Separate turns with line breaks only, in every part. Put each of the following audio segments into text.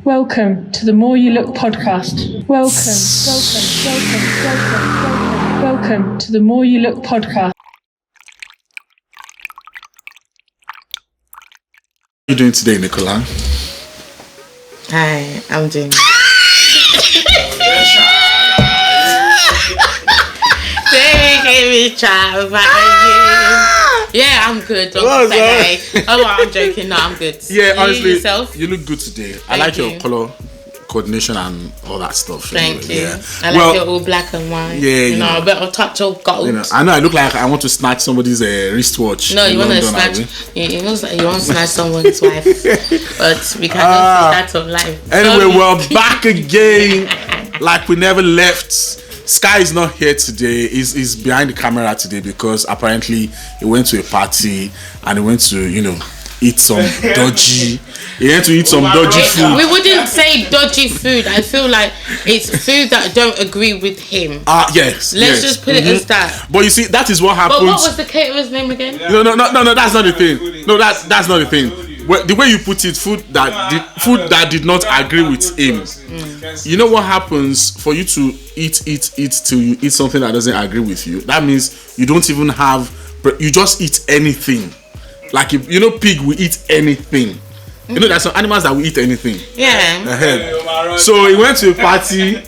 Welcome to the More You Look podcast. Welcome to the More You Look podcast.
How are you doing today, Nicola?
Hi, I'm doing. Yeah, I'm good. I'm joking. No, I'm good.
Yeah, honestly,
yourself?
You look good today. I
Thank
like
you.
your color coordination and all that stuff.
Thank you.
Yeah.
I like it all black and white.
Yeah,
you know, a bit of touch of gold.
I know I look like I want to snatch somebody's wristwatch.
No, you want to snatch. It looks like you want to snatch someone's wife, but we cannot see that of life.
Anyway, we're back again, like we never left. Sky is not here today. He's behind the camera today because apparently he went to a party and he went to, eat some dodgy. He went to eat some dodgy food.
We wouldn't say dodgy food. I feel like it's food that don't agree with him.
Yes.
Let's just put it as that.
But you see, that is what happens.
But what was the caterer's name again?
No, that's not the thing. No, that's not the thing. The way you put it, food that did not agree with him. You know what happens for you to eat till you eat something that doesn't agree with you? That means you don't even you just eat anything. Like if pig will eat anything. There's some animals that will eat anything.
Yeah.
So he went to a party.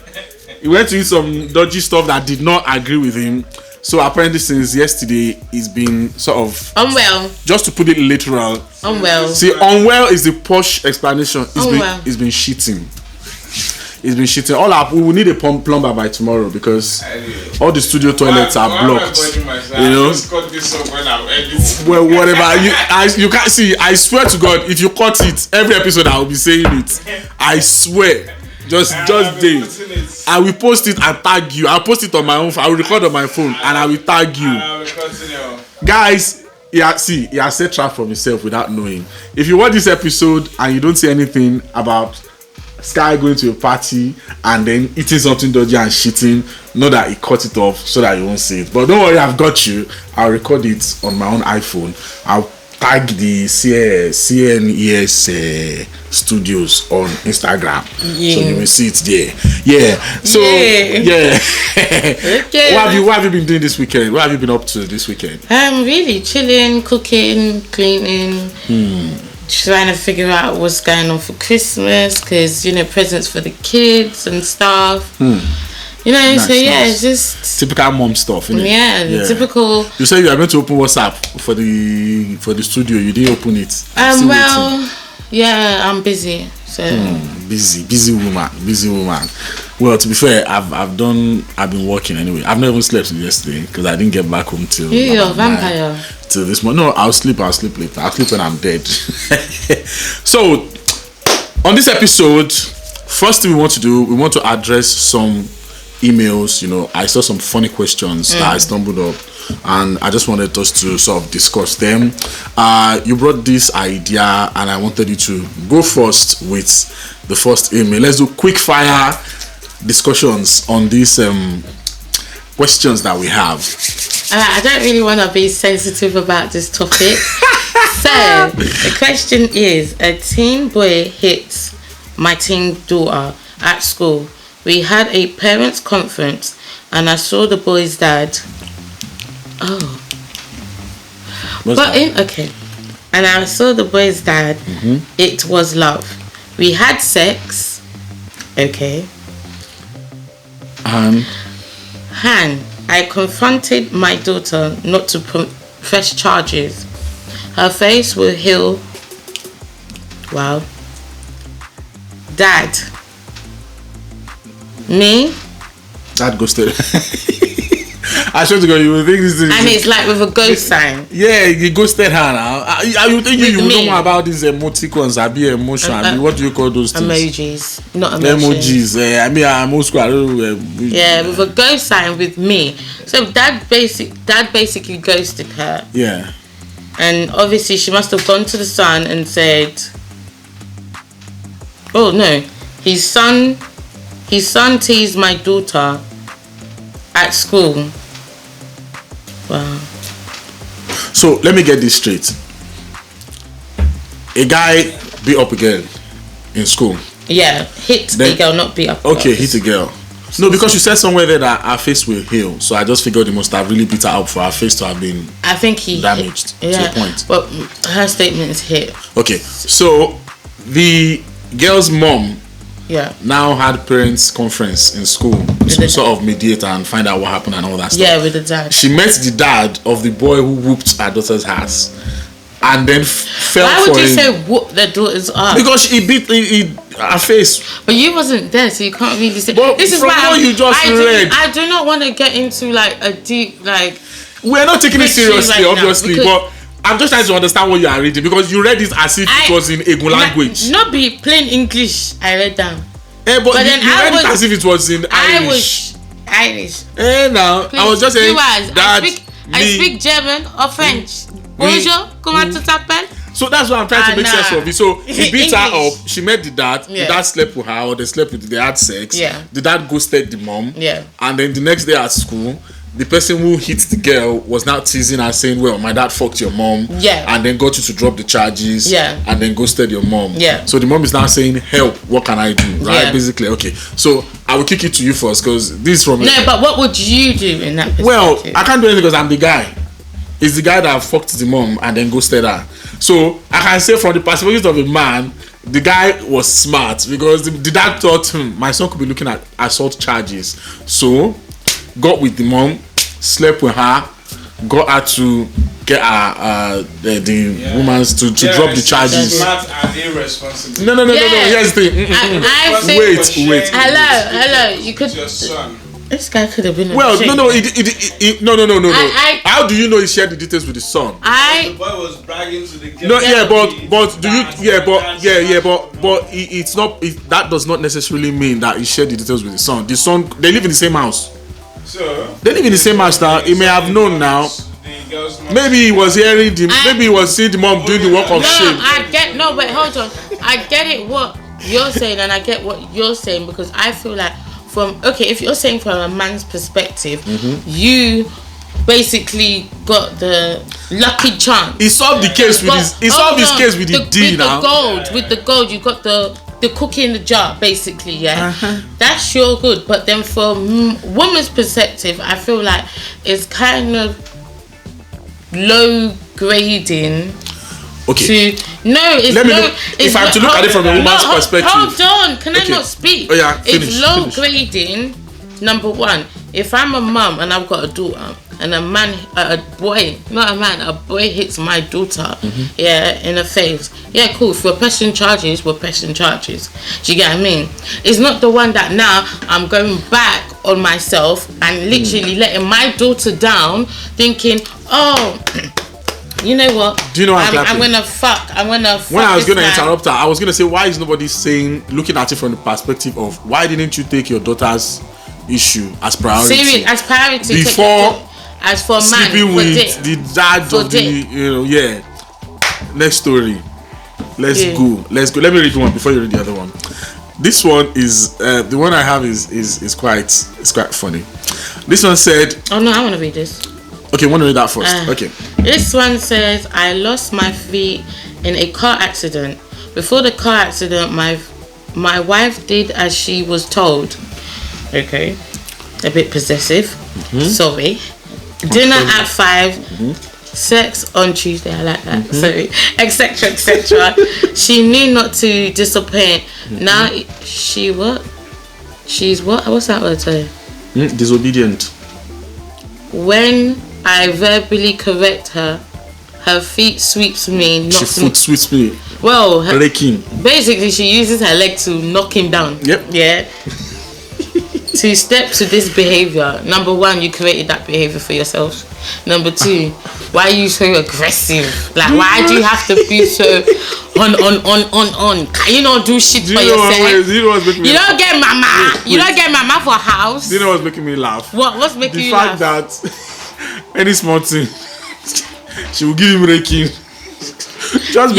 He went to eat some dodgy stuff that did not agree with him. So apparently since yesterday he's been sort of
unwell.
Just to put it literal.
Unwell.
See, unwell is the posh explanation. He's been shitting. He's been shitting. We will need a plumber by tomorrow because all the studio toilets are blocked. Well, whatever. You can't see. I swear to God, if you cut it, every episode I will be saying it. I swear. Just days. I will post it and tag you. I'll post it on my own. I will record on my phone and I will tag you. Guys, he has set trap for himself without knowing. If you watch this episode and you don't see anything about Sky going to a party and then eating something dodgy and shitting, know that he cut it off so that you won't see it. But don't worry, I've got you. I'll record it on my own iPhone. I'll tag the CNES studios on Instagram, so you will see it there. Yeah. So yeah. Okay. What have you been doing this weekend? What have you been up to this weekend?
Really chilling, cooking, cleaning. Trying to figure out what's going on for Christmas because presents for the kids and stuff. Nice, so yeah, it's just
typical mom stuff, innit?
Yeah, typical.
You said you are going to open WhatsApp for the studio. You didn't open it.
Yeah, I'm busy. So
busy woman. Well, to be fair, I've been working anyway. I've not even slept since yesterday because I didn't get back home till
you're a vampire.
Till this morning. No, I'll sleep later. I'll sleep when I'm dead. So on this episode, first thing we want to address some emails. I saw some funny questions that I stumbled up and I just wanted us to sort of discuss them. You brought this idea and I wanted you to go first with the first email. Let's do quick fire discussions on these questions that we have.
I don't really want to be sensitive about this topic. So the question is, a teen boy hits my teen daughter at school. We had a parents' conference and I saw the boy's dad. And I saw the boy's dad. It was love. We had sex. Okay. I confronted my daughter not to press charges. Her face will heal. Wow. Dad. Me?
Dad ghosted. I swear to God, you will think this is...
And it's like with a ghost sign.
Yeah, you ghosted her now. You think you know more about these emoticons, emotion. What do you call those things?
Emojis, not emotions.
Emojis. I'm old school. I don't know.
With a ghost sign with me. So dad basically ghosted her.
Yeah.
And obviously she must have gone to the son and said, oh no, his son teased my daughter at school. Wow.
So let me get this straight. A guy beat up a girl in school.
Yeah, hit
Then-
a girl, not beat up.
Okay, hit a girl. No, because you said somewhere there that her face will heal, so I just figured it must have really beat her up for her face to have been
I think he
damaged to a point.
But her statement is hit.
Okay, so the girl's mom
Yeah.
now had parents conference in school to sort of mediate and find out what happened and all that stuff.
Yeah, with the dad.
She met the dad of the boy who whooped her daughter's ass, and then fell
Why
for
would you
him
say whoop the daughter's ass?
because he beat her face.
But you wasn't there, so you can't really say.
But
This is
from
why
what you just read-
I do not want to get into like a deep like.
We're not taking it
History
seriously,
right now,
obviously,
because-
but I'm just trying to understand what you are reading because you read it as if it was in Egun language.
Not be plain English. I read down.
But
but
you,
then
you
I
read it
was-
as if it was in
I
Irish.
was Irish.
Now I was just saying that
I speak German or French. Bonjour, comment tu t'appelles?
So that's what I'm trying to make sense of it. So he beat her up.
English.
She met the dad.
Yeah.
The dad slept with her, or they slept with. They had sex.
Yeah.
The dad ghosted the mom.
Yeah.
And then the next day at school, the person who hit the girl was now teasing her, saying, "Well, my dad fucked your mom."
Yeah.
And then got you to drop the charges.
Yeah.
And then ghosted your mom.
Yeah.
So the mom is now saying, "Help! What can I do?" Right?
Yeah.
Basically, okay. So I will kick it to you first because this is from.
No, but what would you do in that perspective?
Well, I can't do anything because I'm the guy. It's the guy that fucked the mom and then ghosted her. So I can say from the perspective of a man, the guy was smart because the dad thought my son could be looking at assault charges. So got with the mom, slept with her, got her to get her the woman's to drop the charges.
Smart and irresponsible.
No.
Yeah.
Here's the thing.
I think.
Wait.
Hello. You could.
Your son.
This guy could have been. A
Well,
chick.
no. No. How do you know he shared the details with his son?
The boy was bragging to the girl.
No, but do you? But it's not. That does not necessarily mean that he shared the details with his son. The son, they live in the same house.
So
They live in the same house now. He may have known now.
the girl's mom.
Maybe he was hearing the. Maybe he was seeing the mom doing the work of shame.
But hold on. I get it what you're saying, and I get what you're saying because I feel like if you're saying from a man's perspective, you basically got the lucky chance.
He solved the case with his. He solved his case with the D now.
With the gold, you got the cookie in the jar, basically. Yeah, that's sure good. But then for woman's perspective, I feel like it's kind of low grading.
Okay. If I'm to look at it from a woman's perspective.
Hold on, can I
Okay.
not speak?
Oh yeah, finish.
It's low grading. Number one, if I'm a mum and I've got a daughter and a boy hits my daughter, in the face. Yeah, cool. If we're pressing charges, we're pressing charges. Do you get what I mean? It's not the one that now I'm going back on myself and literally letting my daughter down, thinking, oh. You know what?
Do you know what
I'm gonna fuck.
When I was gonna interrupt her, I was gonna say, why is nobody looking at it from the perspective of why didn't you take your daughter's issue as priority?
Serious as priority
before
as for man
sleeping with the dad of the Next story. Let's go. Let me read one before you read the other one. This one is the one I have is quite funny. This one said.
Oh no, I want to read this.
Okay, want to read that first? Okay.
This one says, I lost my feet in a car accident. Before the car accident, my wife did as she was told. Okay. A bit possessive. Sorry. Dinner at 5. Sex on Tuesday. I like that. Sorry. Etc. Etc. She knew not to disappoint. Now she what? She's what? What's that word say?
Disobedient.
When I verbally correct her feet sweeps me.
She foot sweeps me.
Well, basically she uses her leg to knock him down.
Yep.
Yeah. 2 steps to this behavior. Number 1, you created that behavior for yourself. Number 2, why are you so aggressive? Like, why do you have to be so on? Can you not do shit for yourself? You don't get mama. You don't get mama for house.
Do you know what's making me laugh?
What's making you laugh?
The fact that any small thing, she will give him raking. Just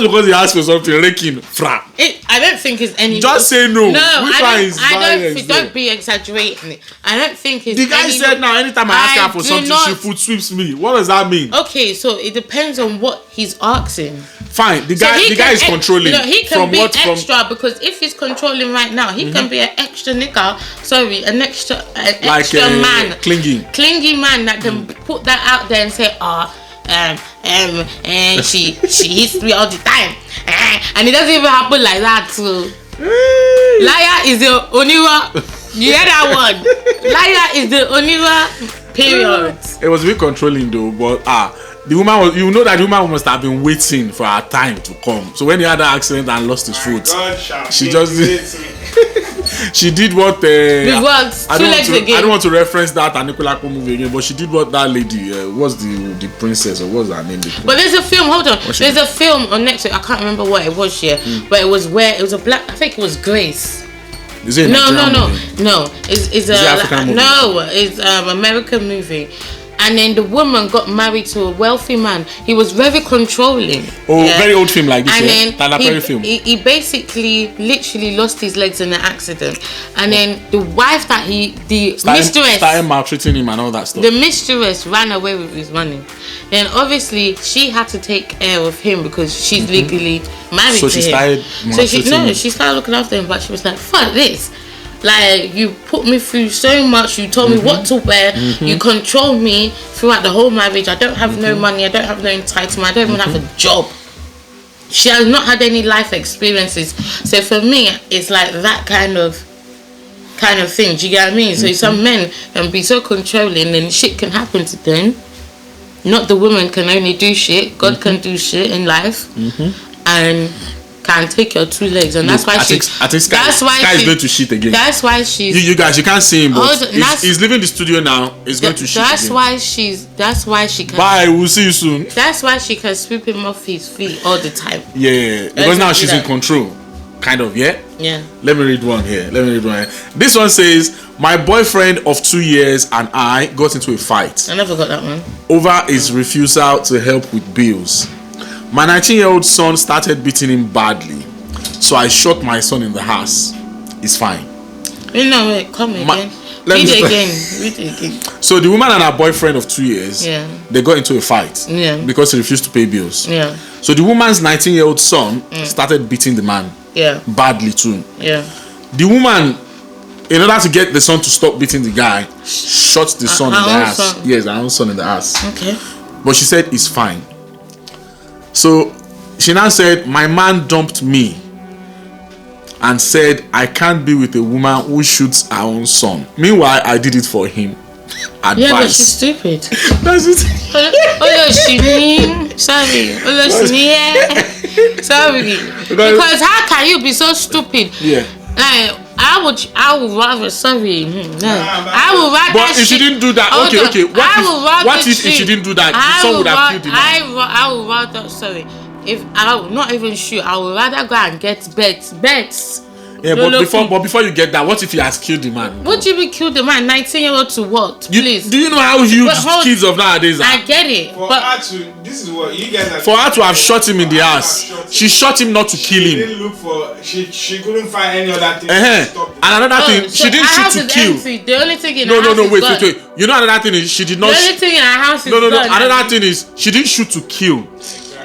because he asked for something, raking, fra.
I don't think it's any.
Just say no.
No,
Which one is violence?
Don't be exaggerating it. I don't think it's.
The guy said now, anytime I ask her for something, she foot sweeps me. What does that mean?
Okay, so it depends on what he's asking.
fine. The
So
guy
he
is
can
controlling.
he can
from
be
what
extra because if he's controlling right now, he can be an extra nigga. Sorry, an extra man, clingy man that can put that out there and say, and she hits me all the time, and it doesn't even happen like that. So liar is the oniwa. You hear that one? Liar is the oniwa. Period.
It was a bit controlling though, but the woman was. You know that the woman must have been waiting for her time to come. So when he had that accident and lost his foot, she just did. She did what? I don't want to reference that Anikulapo movie again, but she did what that lady was the princess or what was her name?
But there's a film. Hold on. There's a film on Netflix. I can't remember what it was here, but it was where it was a black. I think it was Grace.
Is it
no. It's American movie. And then the woman got married to a wealthy man. He was very controlling.
Very old film like this.
And then
he
basically literally lost his legs in an accident. And then the wife mistress
started maltreating him and all that stuff.
The mistress ran away with his money. Then obviously she had to take care of him because she's legally married to him. She started looking after him, but she was like, fuck this. Like, you put me through so much, you told me what to wear, you controlled me throughout the whole marriage. I don't have no money, I don't have no entitlement, I don't even have a job. She has not had any life experiences. So for me, it's like that kind of thing. Do you get what I mean? So some men can be so controlling and shit can happen to them. Not the woman can only do shit, God can do shit in life. And can take your 2 legs, and that's why Sky is going to shit again. That's why she's.
You guys, you can't see him, but he's leaving the studio now. He's going to shit.
That's why she can.
Bye. We'll see you soon.
That's why she can sweep him off his feet all the time.
Yeah, because now she's in control, kind of. Yeah. Let me read one here. This one says, my boyfriend of 2 years and I got into a fight.
I never got that one.
Over his refusal to help with bills. My 19-year-old son started beating him badly, so I shot my son in the house. It's fine.
Wait, come again. Read it again.
So the woman and her boyfriend of 2 years, they got into a fight because he refused to pay bills. So the woman's 19-year-old son started beating the man badly too. The woman, in order to get the son to stop beating the guy, shot the son in the ass. Yes, her own son in the ass.
Okay.
But she said it's fine. So she now said, my man dumped me and said I can't be with a woman who shoots her own son. Meanwhile, I did it for him. Advice.
Yeah, but she's stupid.
That's it.
Sorry. Because how can you be so stupid?
Yeah.
Like, I would rather. Sorry. I would rather.
But if she didn't do that, okay. What if she didn't do that? The son would have killed him.
I would rather. Sorry. If I would not even shoot, I would rather go and get bets.
Yeah, but before you get that, what if he has killed the man?
What if he killed the man? 19-year-old to what? Please.
Do you know how huge kids of nowadays are?
I get it.
This is what you guys are.
For her to have shot him in the ass, she shot him not to kill him.
She didn't look for. She couldn't find any other thing.
And another thing, she didn't shoot to kill.
Empty. The only thing in
her house is wait. You know another thing is she did not.
The only thing in her house is
Another thing is she didn't shoot to kill.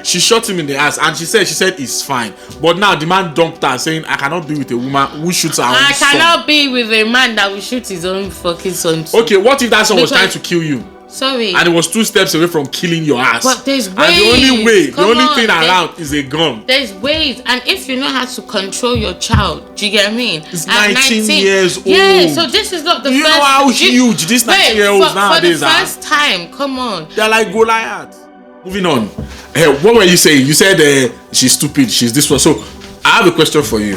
She shot him in the ass, and she said it's fine. But now the man dumped her, saying I cannot be with a woman who shoots her own son.
I cannot be with a man that will shoot his own fucking son too.
Okay, what if that son was trying to kill you?
Sorry.
And it was 2 steps away from killing your ass.
But there's ways.
And the only thing around is a gun.
There's ways, and if you know how to control your child, do you get what I mean?
It's 19 years old.
Yeah, so this is not the
first. You know how huge these 19-year-olds nowadays are?
For the first time, come on.
They're like Goliath. Moving on. What were you saying? You said she's stupid. She's this one. So I have a question for you.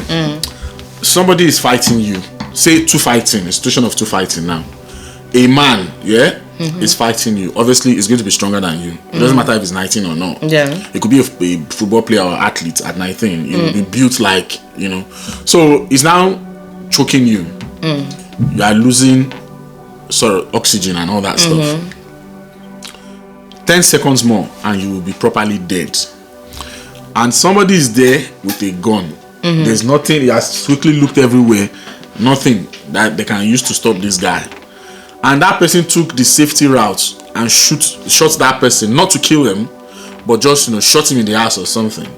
Somebody is fighting you. Say 2 fighting. A situation of 2 fighting now. A man, is fighting you. Obviously, it's going to be stronger than you. It doesn't matter if it's 19 or not.
Yeah.
It could be a football player or athlete at 19. You'll be built like, So he's now choking you. You are losing oxygen and all that stuff. 10 seconds more and you will be properly dead. And somebody is there with a gun. There's nothing. He has quickly looked everywhere. Nothing that they can use to stop this guy. And that person took the safety route and shot that person, not to kill him, but just shot him in the ass or something.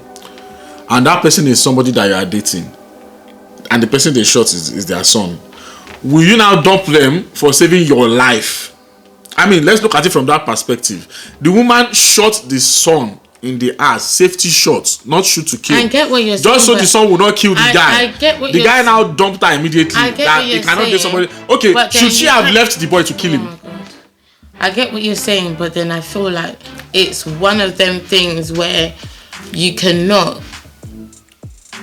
and that person is somebody that you are dating, and the person they shot is their son, will you now dump them for saving your life? I mean, let's look at it from that perspective. The woman shot the son in the ass, safety shots, not shoot to kill.
I get what you're saying.
Just so the son will not kill the guy.
I get what
the guy now dumped her immediately.
I get what you're
cannot
saying.
get somebody. Okay,
But
should she have left the boy to kill him?
My God. I get what you're saying, but then I feel like it's one of them things where you cannot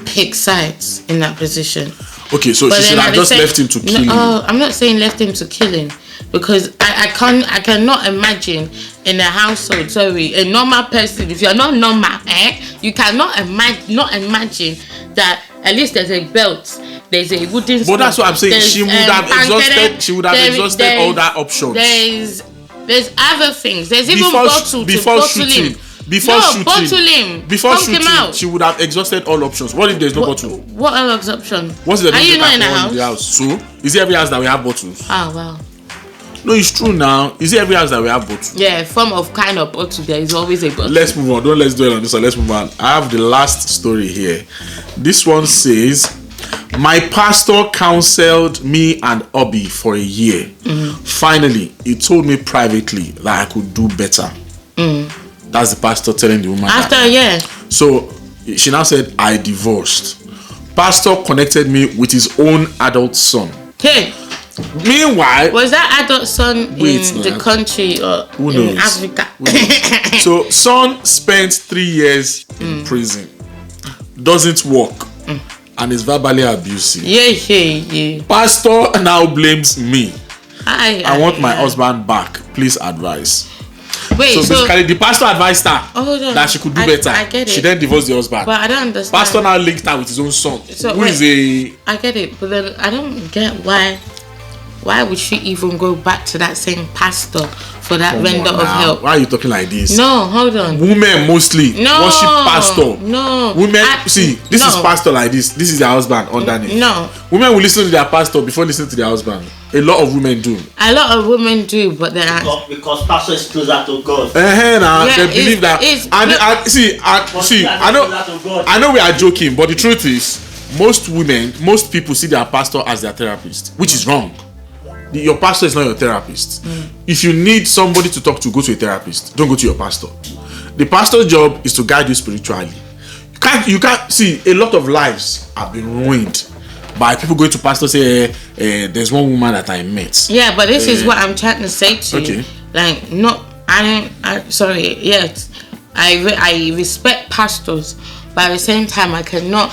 pick sides in that position.
Okay, so she should have just left him to kill him.
I'm not saying left him to kill him, because I cannot imagine in a household, a normal person, if you're not normal, you cannot imagine that at least there's a belt, there's a wooden spoon.
But that's what I'm saying. She would have exhausted all that options.
There's other things. There's even bottle to bottle him.
Before shooting,
out.
she would have exhausted all options. What if there's no bottle?
What other option?
What's the
Are you not in the house?
So, is it every house that we have bottles?
Oh, wow.
No, it's true now. Is it every house that we have bottles?
Yeah, form of kind of bottle. There is always a bottle.
Let's move on. Let's dwell on this one. Let's move on. I have the last story here. This one says, my pastor counseled me and Obi for a year. Finally, he told me privately that I could do better. That's the pastor telling the woman.
After a year.
So she now said, I divorced. Pastor connected me with his own adult son.
Hey.
Meanwhile,
was that adult son in the country or in Africa?
So son spent 3 years in prison, doesn't work, and is verbally abusive.
Yeah.
Pastor now blames me. I want my husband back. Please advise.
Wait,
so basically the pastor advised her that she could do better.
I get it.
She then divorced the husband.
But I don't understand.
Pastor now linked her with his own son,
I get it, but then I don't get why would she even go back to that same pastor for that vendor of help?
Why are you talking like this?
No, hold on.
Women mostly worship pastor.
No.
Women, this is pastor like this. This is their husband underneath.
No.
Women will listen to their pastor before listening to their husband. A lot of women do.
A lot of women do, but then
because pastor is closer to God.
They believe that. I know we are joking, but the truth is, most people see their pastor as their therapist, which is wrong. Your pastor is not your therapist. If you need somebody to talk to, go to a therapist. Don't go to your pastor. The pastor's job is to guide you spiritually. You can't see, a lot of lives have been ruined by people going to pastor say, there's one woman that I met.
Yeah, but this is what I'm trying to say to you. Like, I respect pastors, but at the same time, I cannot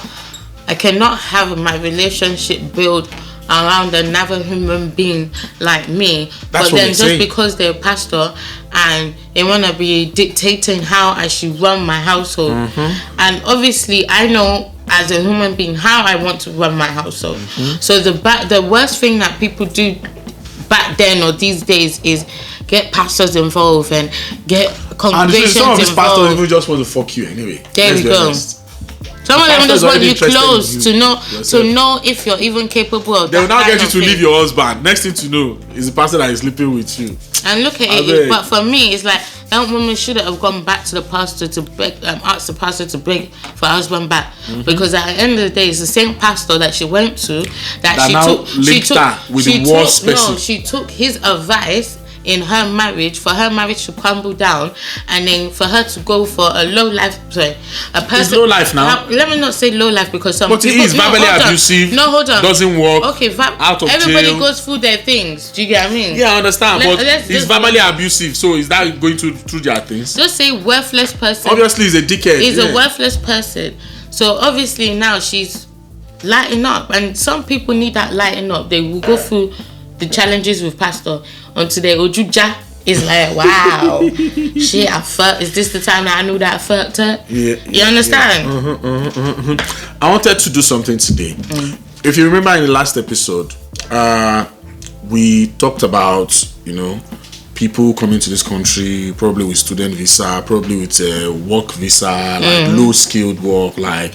have my relationship built around another human being like me. But then just because they're a pastor and they want to be dictating how I should run my household, and obviously I know as a human being how I want to run my household. So the worst thing that people do back then or these days is get pastors involved and get congregations involved.
Some of these pastors even just want to fuck you anyway.
There we go. Some of them just want you close to know if you're even capable of
they will now get you to leave your husband. Next thing to know is the pastor that is sleeping with you.
And look at it. But for me, it's like that woman should have gone back to the pastor to beg, ask the pastor to beg for her husband back, because at the end of the day, it's the same pastor that she went to she took his advice in her marriage, for her marriage to crumble down, and then for her to go for a low life, a person.
It's low life now.
Let me not say low life, because some
but
people.
But it is verbally abusive.
No, hold on.
Doesn't work.
Okay,
out of
everybody
jail.
goes through their things. Do you get what I mean?
Yeah, I understand. But it's verbally abusive. So is that going through their things?
Just say worthless person.
Obviously, he's a dickhead.
He's a worthless person. So obviously now she's lighting up, and some people need that lighting up. They will go through the challenges with pastor until they ojuja. It's like, wow, shit, is this the time that I knew that I fucked her?
Yeah.
You understand?
Yeah. I wanted to do something today. If you remember in the last episode, we talked about, people coming to this country, probably with student visa, probably with work visa, like low skilled work, like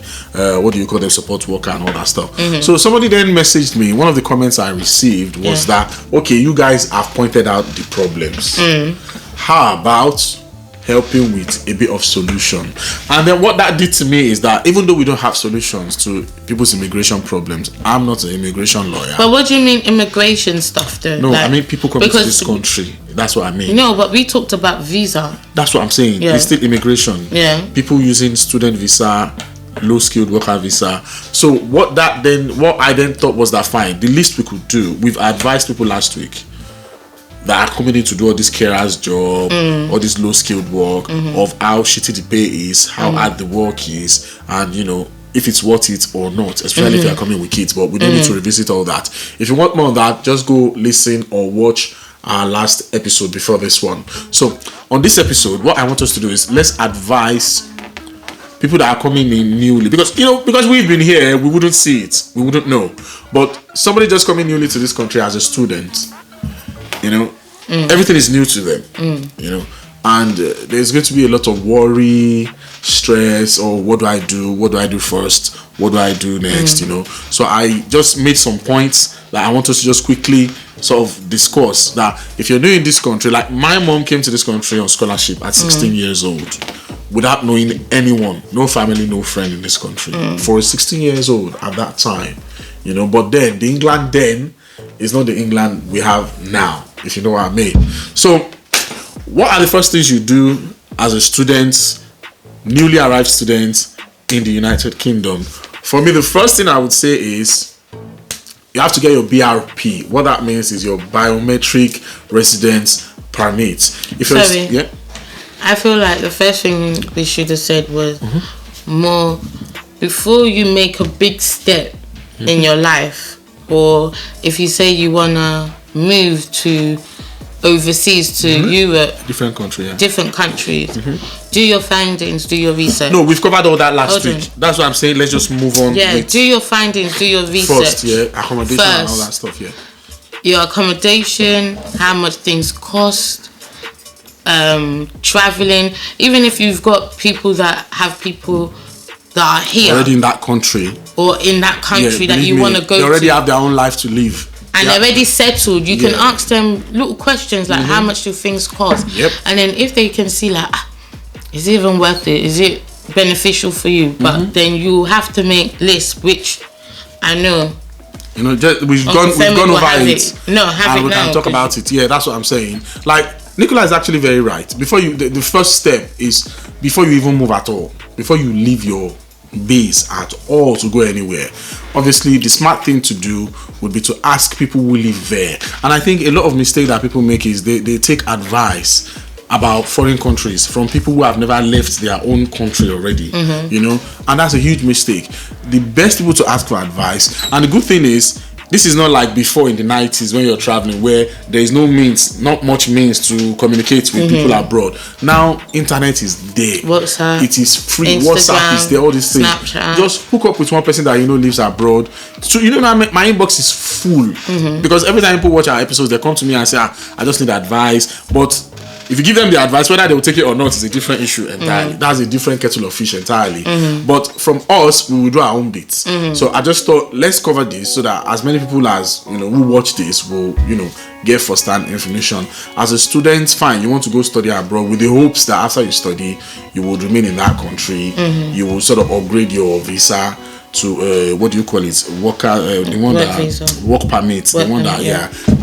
what do you call them, support worker and all that stuff. So somebody then messaged me. One of the comments I received was that, okay, you guys have pointed out the problems. How about helping with a bit of solution. And then what that did to me is that even though we don't have solutions to people's immigration problems, I'm not an immigration lawyer.
But what do you mean immigration stuff though?
No,
like,
I mean people coming to this country. That's what I mean.
No, but we talked about visa.
That's what I'm saying.
Yeah.
It's still immigration.
Yeah.
People using student visa, low skilled worker visa. So what I then thought was that fine, the least we could do, we've advised people last week that are coming in to do all this carers job, all this low skilled work, of how shitty the pay is, how hard the work is, and if it's worth it or not, especially if you are coming with kids. But we don't need to revisit all that. If you want more of that, just go listen or watch our last episode before this one. So on this episode, what I want us to do is let's advise people that are coming in newly, because we've been here, we wouldn't see it, we wouldn't know. But somebody just coming newly to this country as a student, everything is new to them, and there's going to be a lot of worry, stress, or what do I do first, what do I do next, So I just made some points that I want us to just quickly sort of discuss. That if you're new in this country, like my mom came to this country on scholarship at 16 years old, without knowing anyone, no family, no friend in this country, for 16 years old at that time, but then the England then is not the England we have now, if you know what I mean. So what are the first things you do as a student, newly arrived student in the United Kingdom? For me, the first thing I would say is you have to get your BRP. What that means is your biometric residence permit.
Sorry. I feel like the first thing we should have said was more before you make a big step in your life, or if you say you wanna move to overseas to Europe,
different countries,
do your findings, do your research.
No, we've covered all that last week. That's what I'm saying. Let's just move on.
Do your findings, do your research
first. Accommodation and all that stuff.
Your accommodation, how much things cost, traveling. Even if you've got people that are here
already in that country,
or in that country that you want to go to,
they already have their own life to live.
And they're already settled. You can ask them little questions like how much do things cost? And then if they can see like, is it even worth it? Is it beneficial for you? But then you have to make lists, which I know.
We've gone over it.
We
can talk about it. Yeah, that's what I'm saying. Like Nicola is actually very right. Before the first step is before you even move at all, before you leave your base at all to go anywhere, obviously the smart thing to do would be to ask people who live there. And I think a lot of mistake that people make is they take advice about foreign countries from people who have never left their own country already, and that's a huge mistake. The best people to ask for advice, and the good thing is, this is not like before in the 90s when you're traveling, where there is not much means to communicate with people abroad. Now, internet is there.
WhatsApp.
It is free.
Instagram,
WhatsApp is there, all these things.
Snapchat.
Just hook up with one person that lives abroad. So, my inbox is full. Because every time people watch our episodes, they come to me and say, I just need advice. But if you give them the advice, whether they will take it or not is a different issue entirely. That's a different kettle of fish entirely. But from us, we will do our own bits. So I just thought, let's cover this so that as many people as who watch this will get first-hand information. As a student, fine, you want to go study abroad with the hopes that after you study, you will remain in that country. You will sort of upgrade your visa to what do you call it, worker, the one
work
that
visa.
Work permit, the one that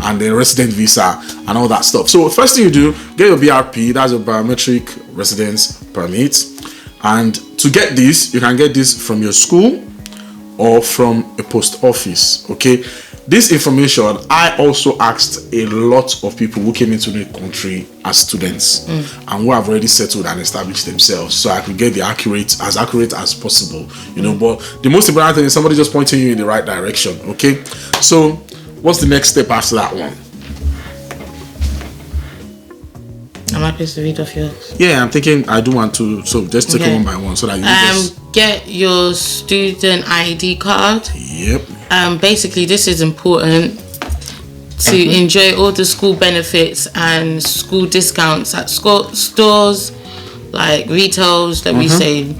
and the resident visa and all that stuff. So first thing you do, get your BRP, that's your biometric residence permit. And to get this, you can get this from your school or from a post office. Okay, this information I also asked a lot of people who came into the country as students and who have already settled and established themselves, so I could get the as accurate as possible. But the most important thing is somebody just pointing you in the right direction. Okay, so what's the next step after that one?
Am I supposed to read off yours?
Yeah, I'm thinking I do want to, so just take it one by one so that you just
get your student ID card.
Yep.
Basically, this is important to enjoy all the school benefits and school discounts at stores like retails that we say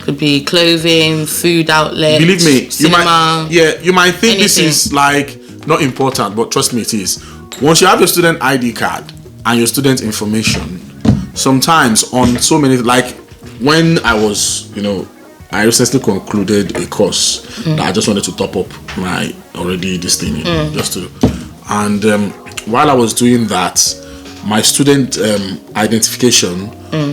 could be clothing, food outlets.
Believe me,
cinema,
you might think
anything.
This is like not important, but trust me, it is. Once you have your student ID card and your student information, sometimes on so many, like when I was, I recently concluded a course that I just wanted to top up my already this thing, just to, and while I was doing that, my student identification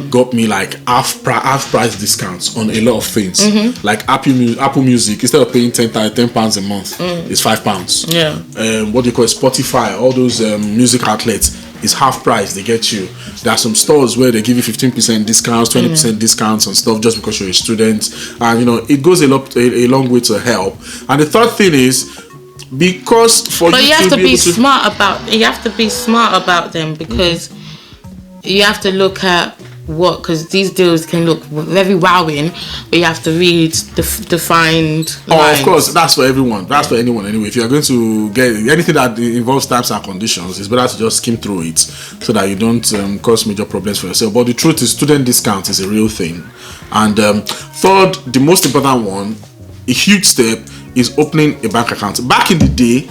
got me like half price discounts on a lot of things. Like Apple Music, instead of paying £10 a month, it's £5.
Yeah.
What do you call it? Spotify, all those music outlets is half price. They get you. There are some stores where they give you 15% discounts, 20% discounts on stuff just because you're a student, and it goes a long way to help. And the third thing is, because
but you have to be smart about them, because you have to look at because these deals can look very wowing, but you have to read the defined lines.
Of course, that's for everyone. That's for anyone anyway. If you're going to get anything that involves terms and conditions, it's better to just skim through it so that you don't cause major problems for yourself. But the truth is, student discount is a real thing. And third, the most important one, a huge step, is opening a bank account. Back in the day,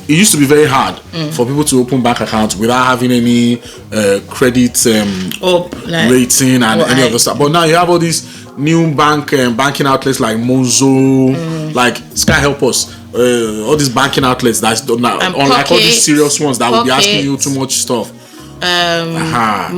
it used to be very hard for people to open bank accounts without having any credit rating and any other stuff. But now you have all these new banking outlets like Monzo, like Sky Help Us, all these banking outlets that's unlike all these serious ones that will be asking you too much stuff. Because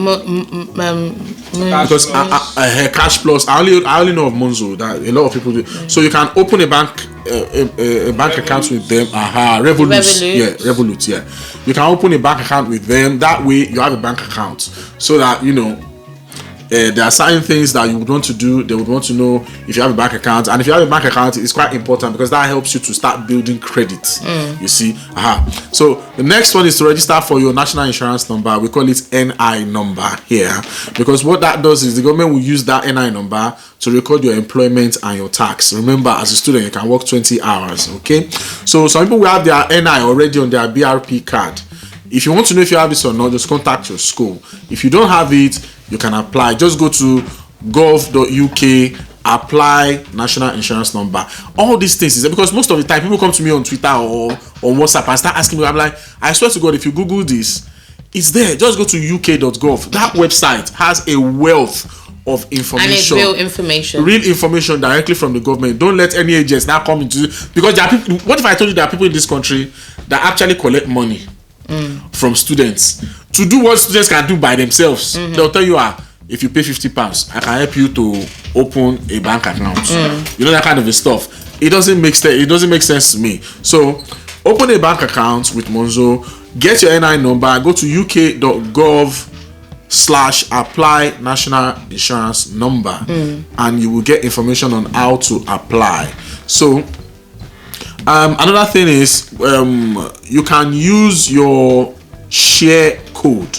Cash Plus, I only know of Monzo, that a lot of people do. So you can open a bank account with them. Revolut. Yeah, you can open a bank account with them. That way you have a bank account, so that there are certain things that you would want to do. They would want to know if you have a bank account, and if you have a bank account, it's quite important because that helps you to start building credit. You see, So the next one is to register for your national insurance number. We call it NI number here, because what that does is the government will use that NI number to record your employment and your tax. Remember, as a student, you can work 20 hours. Okay, so some people will have their NI already on their BRP card. If you want to know if you have this or not, just contact your school. If you don't have it, you can apply. Just go to gov.uk, apply national insurance number. All these things is because most of the time people come to me on Twitter or on WhatsApp and start asking me. I'm like, I swear to God, if you Google this, it's there. Just go to uk.gov. That website has a wealth of information.
And it's real information.
Real information directly from the government. Don't let any agents now come into, because there are people. What if I told you there are people in this country that actually collect money from students to do what students can do by themselves? They'll tell you, if you pay £50, I can help you to open a bank account. That kind of stuff. It doesn't make sense. It doesn't make sense to me. So open a bank account with Monzo. Get your NI number. Go to uk.gov/apply national insurance number, and you will get information on how to apply. So another thing is, you can use your share code.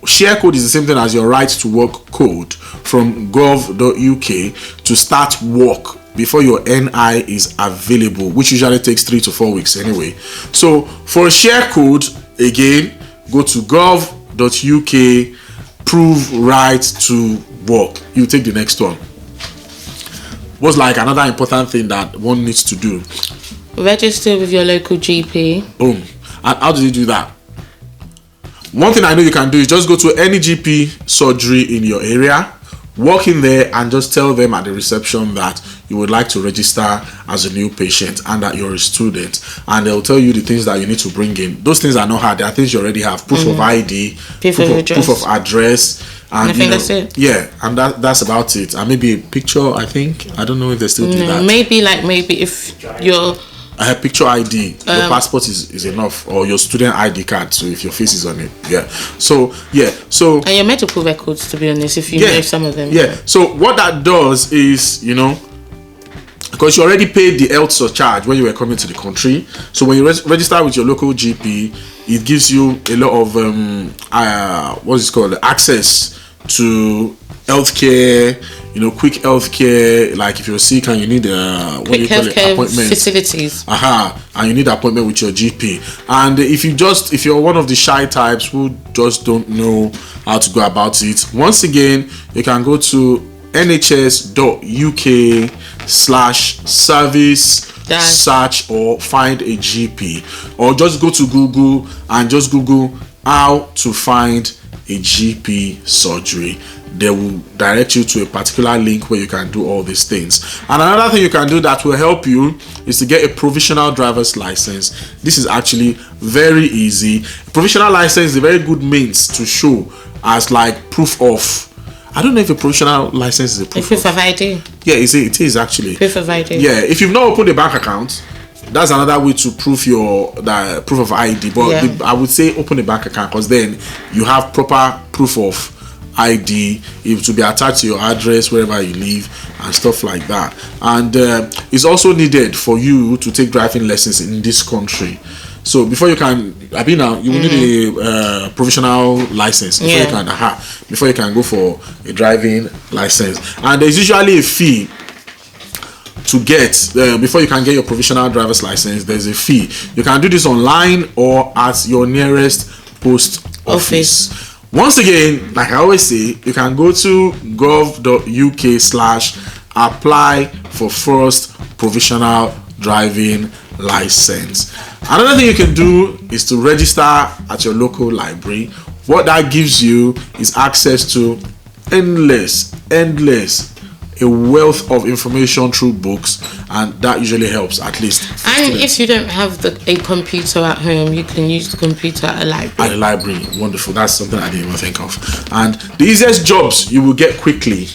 Share code is the same thing as your right to work code from gov.uk to start work before your NI is available, which usually takes 3 to 4 weeks anyway. So for a share code, again, go to gov.uk, prove right to work. You take the next one. What's like another important thing that one needs to do?
Register with your local GP.
Boom. And how do you do that? One thing I know you can do is just go to any GP surgery in your area, walk in there and just tell them at the reception that you would like to register as a new patient and that you're a student, and they'll tell you the things that you need to bring in. Those things are not hard. There are things you already have: proof of ID, proof of address, and
I think that's it.
Yeah, and that's about it. And maybe a picture. I don't know if they still do that.
Maybe if you're
a picture ID, your passport is enough, or your student ID card. So if your face is on it, So and
your medical records, to be honest, if you know some of them.
So what that does is, because you already paid the health surcharge when you were coming to the country. So when you register with your local GP, it gives you a lot of access to healthcare, quick healthcare. Like if you're sick and you need
quick healthcare appointment facilities,
and you need an appointment with your GP. And if you're one of the shy types who just don't know how to go about it, once again, you can go to nhs.uk/service search or find a GP, or just go to Google and just Google how to find a GP surgery. They will direct you to a particular link where you can do all these things. And another thing you can do that will help you is to get a provisional driver's license. This is actually very easy. Provisional license is a very good means to show as like proof of. I don't know if a provisional license is a proof
of ID.
Yeah, it is actually
proof of ID.
Yeah, if you've not opened a bank account, that's another way to prove the proof of ID. But I would say open a bank account, because then you have proper proof of ID. It to be attached to your address wherever you live and stuff like that. And it's also needed for you to take driving lessons in this country. So before you can, you will need a provisional license before you can go for a driving license. And there's usually a fee to get before you can get your provisional driver's license. There's a fee. You can do this online or at your nearest post office. Once again, like I always say, you can go to gov.uk/apply for first provisional driving license. Another thing you can do is to register at your local library. What that gives you is access to endless a wealth of information through books, and that usually helps at least.
And if you don't have a computer at home, you can use the computer at a library.
At a library, wonderful. That's something I didn't even think of. And the easiest jobs you will get quickly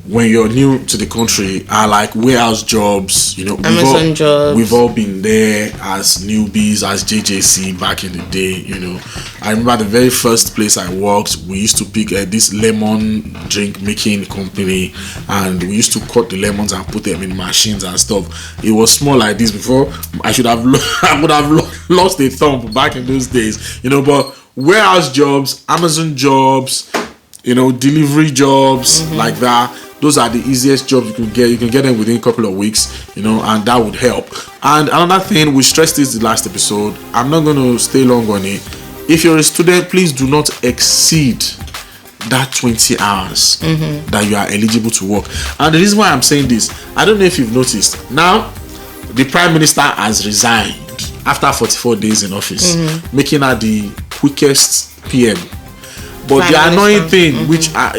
when you're new to the country are like warehouse jobs.
Amazon jobs.
We've all been there as newbies, as JJC back in the day. I remember the very first place I worked, we used to pick this lemon drink making company, and we used to cut the lemons and put them in machines and stuff. It was small like this before. I would have lost a thumb back in those days. But warehouse jobs, Amazon jobs, delivery jobs like that. Those are the easiest jobs you can get. You can get them within a couple of weeks, and that would help. And another thing, we stressed this the last episode. I'm not going to stay long on it. If you're a student, please do not exceed that 20 hours that you are eligible to work. And the reason why I'm saying this, I don't know if you've noticed. Now, the Prime Minister has resigned after 44 days in office, making her the quickest PM. But the annoying thing, which I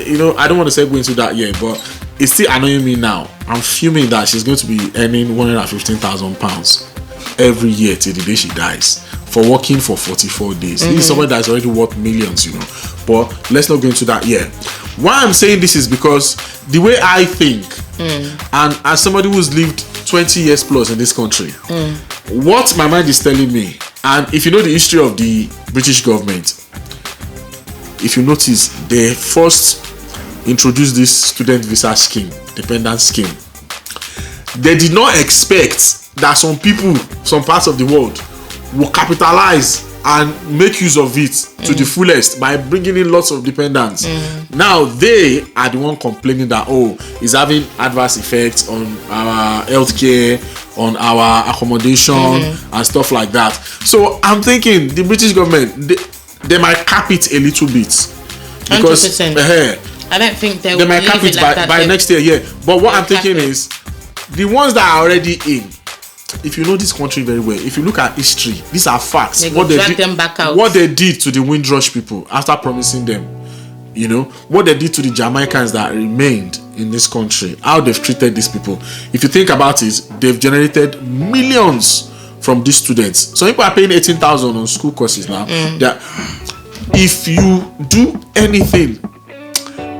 don't want to segue into that yet, but it's still annoying me now. I'm fuming that she's going to be earning £115,000 every year till the day she dies for working for 44 days. This is someone that's already worth millions, But let's not go into that yet. Why I'm saying this is because the way I think, and as somebody who's lived 20 years plus in this country, what my mind is telling me, and if you know the history of the British government, if you notice, they first introduced this student visa scheme, dependent scheme. They did not expect that some people, some parts of the world, will capitalize and make use of it to the fullest by bringing in lots of dependents. Now they are the one complaining that it's having adverse effects on our healthcare, on our accommodation and stuff like that. So I'm thinking the British government, they might cap it a little bit, because
100%. I don't think they
might cap it by next year. Yeah, but what I'm thinking is the ones that are already in. If you know this country very well, if you look at history, these are facts.
What they
did to the Windrush people after promising them, what they did to the Jamaicans that remained in this country, how they've treated these people. If you think about it, they've generated millions from these students. Some people are paying 18,000 on school courses now. If you do anything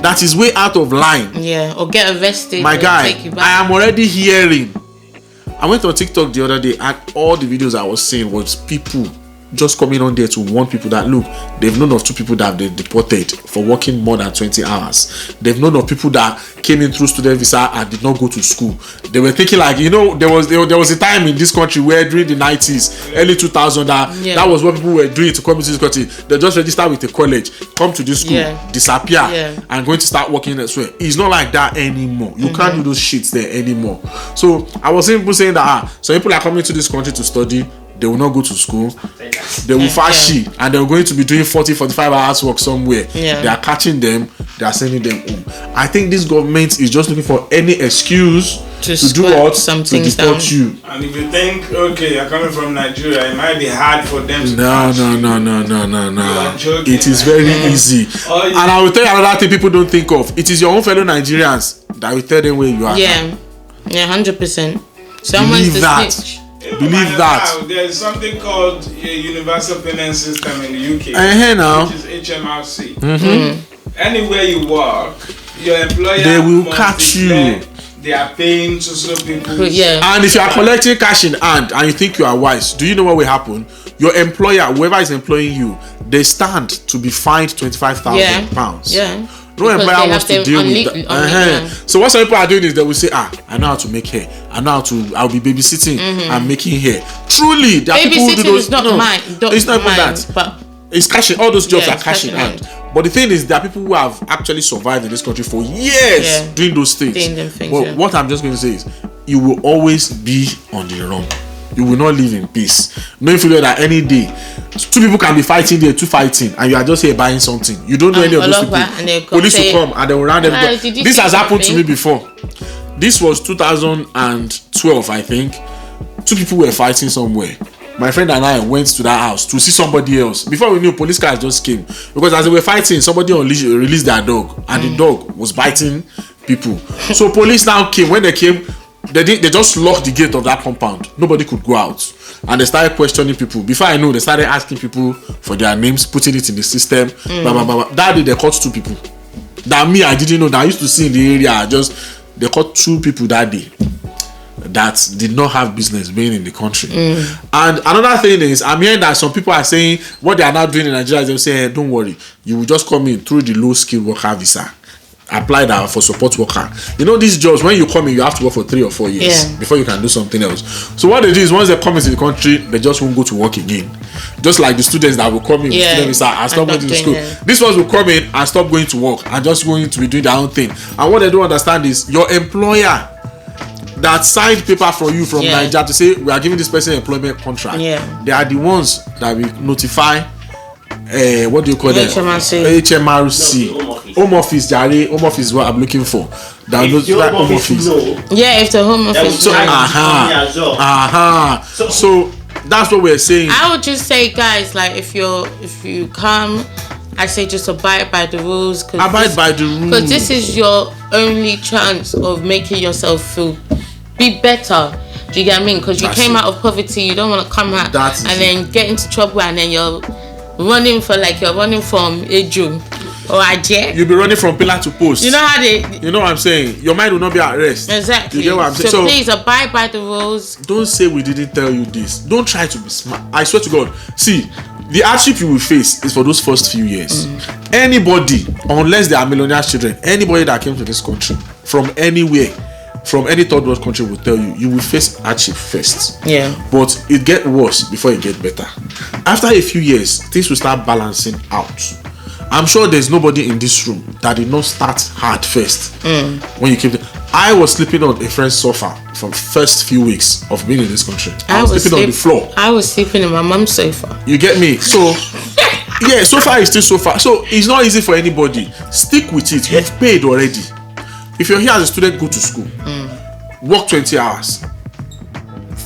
that is way out of line,
or get arrested,
my guy, I am already hearing. I went on TikTok the other day, and all the videos I was seeing was people just coming on there to warn people that, look, they've known of 2 people that have been deported for working more than 20 hours. They've known of people that came in through student visa and did not go to school. They were thinking like, there was a time in this country where during the 90s, early 2000s, that was what people were doing to come into this country. They just register with a college, come to this school, disappear, and going to start working elsewhere. It's not like that anymore. You can't do those shits there anymore. So I was seeing people saying that some people are coming to this country to study. They will not go to school. They will fashi, and they're going to be doing 40-45 hours work somewhere. They are catching them. They are sending them home. I think this government is just looking for any excuse do
scrap
what?
some
To
things
deport
down.
you.
And if you think, okay, you're coming from Nigeria, it might be hard for them to
No.
catch you.
No.
joking,
It is
man.
very easy.
Oh, you-
And I will tell you another thing people don't think of. It is your own fellow Nigerians that will tell them where you are.
Yeah, 100%. Someone's
Believe
the
that.
snitch.
Believe that.
There's something called a universal payment system in the UK,
Now.
which is HMRC. Anywhere you work, your employer
They will
must
catch
declare
you.
They are paying so people.
But yeah.
And if you are collecting cash in hand and you think you are wise, do you know what will happen? Your employer, whoever is employing you, they stand to be fined £25,000.
Yeah.
No
Because
employer
they
wants
have
to deal
them
with that.
yeah.
So what some people are doing is they will say, I know how to make hair. I'll be babysitting and making hair. Truly, there are people who do
Babysitting
those.
is not mine.
It's not even that.
But
It's cash in. All those jobs
Yeah,
are
it's
cash in
cash in
hand. But the thing is, there are people who have actually survived in this country for years
Yeah.
doing those things.
Doing them things,
But
yeah.
what I'm just going to say is, you will always be on the run. You will not live in peace. Knowing fully that any day, two people can be fighting there, two fighting, and you are just here buying something. You don't know any of those people.
And they'll come
Police will
say,
come and they will round everybody.
did you
This
see
has happened to me
something?
before. This was 2012, I think. Two people were fighting somewhere. My friend and I went to that house to see somebody else. Before we knew, police cars just came. Because as they were fighting, somebody released their dog. And the dog was biting people. So police now came. When they came, they just locked the gate of that compound. Nobody could go out. And they started questioning people. Before I know, they started asking people for their names, putting it in the system. Blah, blah, blah, blah. That day, they caught two people. That me, I didn't know. That I used to see in the area. They caught two people that day that did not have business being in the country. And another thing is, I'm hearing that some people are saying what they are now doing in Nigeria. They'll say, hey, don't worry, you will just come in through the low skilled worker visa, apply that for support worker. You know, these jobs, when you come in, you have to work for 3 or 4 years before you can do something else. So what they do is, once they come into the country, they just won't go to work again. Just like the students that will come in with student visa and stop going to school. These ones will come in and stop going to work and just going to be doing their own thing. And what they don't understand is, your employer that signed paper for you from Nigeria to say we are giving this person employment contract, they are the ones that will notify what do you call them? HMRC. Home office, Jare. Home office is what I'm looking for. That will notify home office.
If the home office.
So that's what we're saying.
I would just say, guys, like if you come, I say just abide by the rules.
Abide by the rules.
Because this is your only chance of making yourself be better. Do you get what I mean? Because you came out of poverty, you don't want to come out and then get into trouble, and then you're running from Eju or Ajay.
You'll be running from pillar to post.
You know how
you know what I'm saying? Your mind will not be at rest.
Exactly.
You get what I'm saying?
So please abide by the rules.
Don't say we didn't tell you this. Don't try to be smart. I swear to God. See, the hardship you will face is for those first few years. Anybody, unless they are millionaire children, anybody that came to this country from anywhere, from any third world country, will tell you will face hardship first. But it gets worse before it gets better. After a few years, things will start balancing out. I'm sure there's nobody in this room that did not start hard first. When you came to, I was sleeping on a friend's sofa from first few weeks of being in this country. I was sleeping on the floor.
I was sleeping in my mom's sofa.
You get me? So sofa is still sofa. So it's not easy for anybody. Stick with it. You've paid already. If you're here as a student, go to school. Work 20 hours.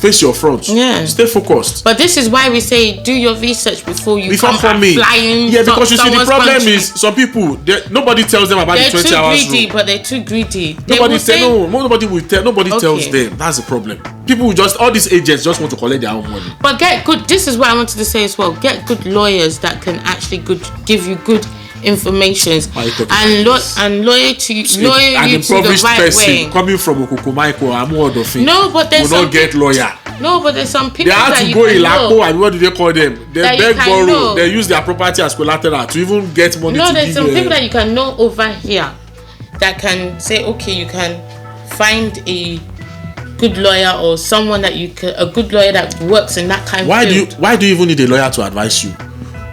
Face your front. Stay focused.
But this is why we say do your research before you come
flying. Because you see, the problem is some people, nobody tells them about the 20 hours rule.
They're too greedy, but they're too greedy.
Nobody tells them. That's the problem. People all these agents just want to collect their own money.
But get good. This is what I wanted to say as well. Get good lawyers that can actually give you good information and lawyer to you to the right way.
Coming from Okokomaiko, I'm word of it.
No, but there's
will not get lawyer.
No, but there's some people
they have
that
to
you
go
can know.
and what do they call them? They beg, borrow.
Know.
They use their property as collateral to even get money.
No, there's some people that you can know over here that can say, okay, you can find a good lawyer or someone that a good lawyer that works in that kind of field.
Why do you even need a lawyer to advise you?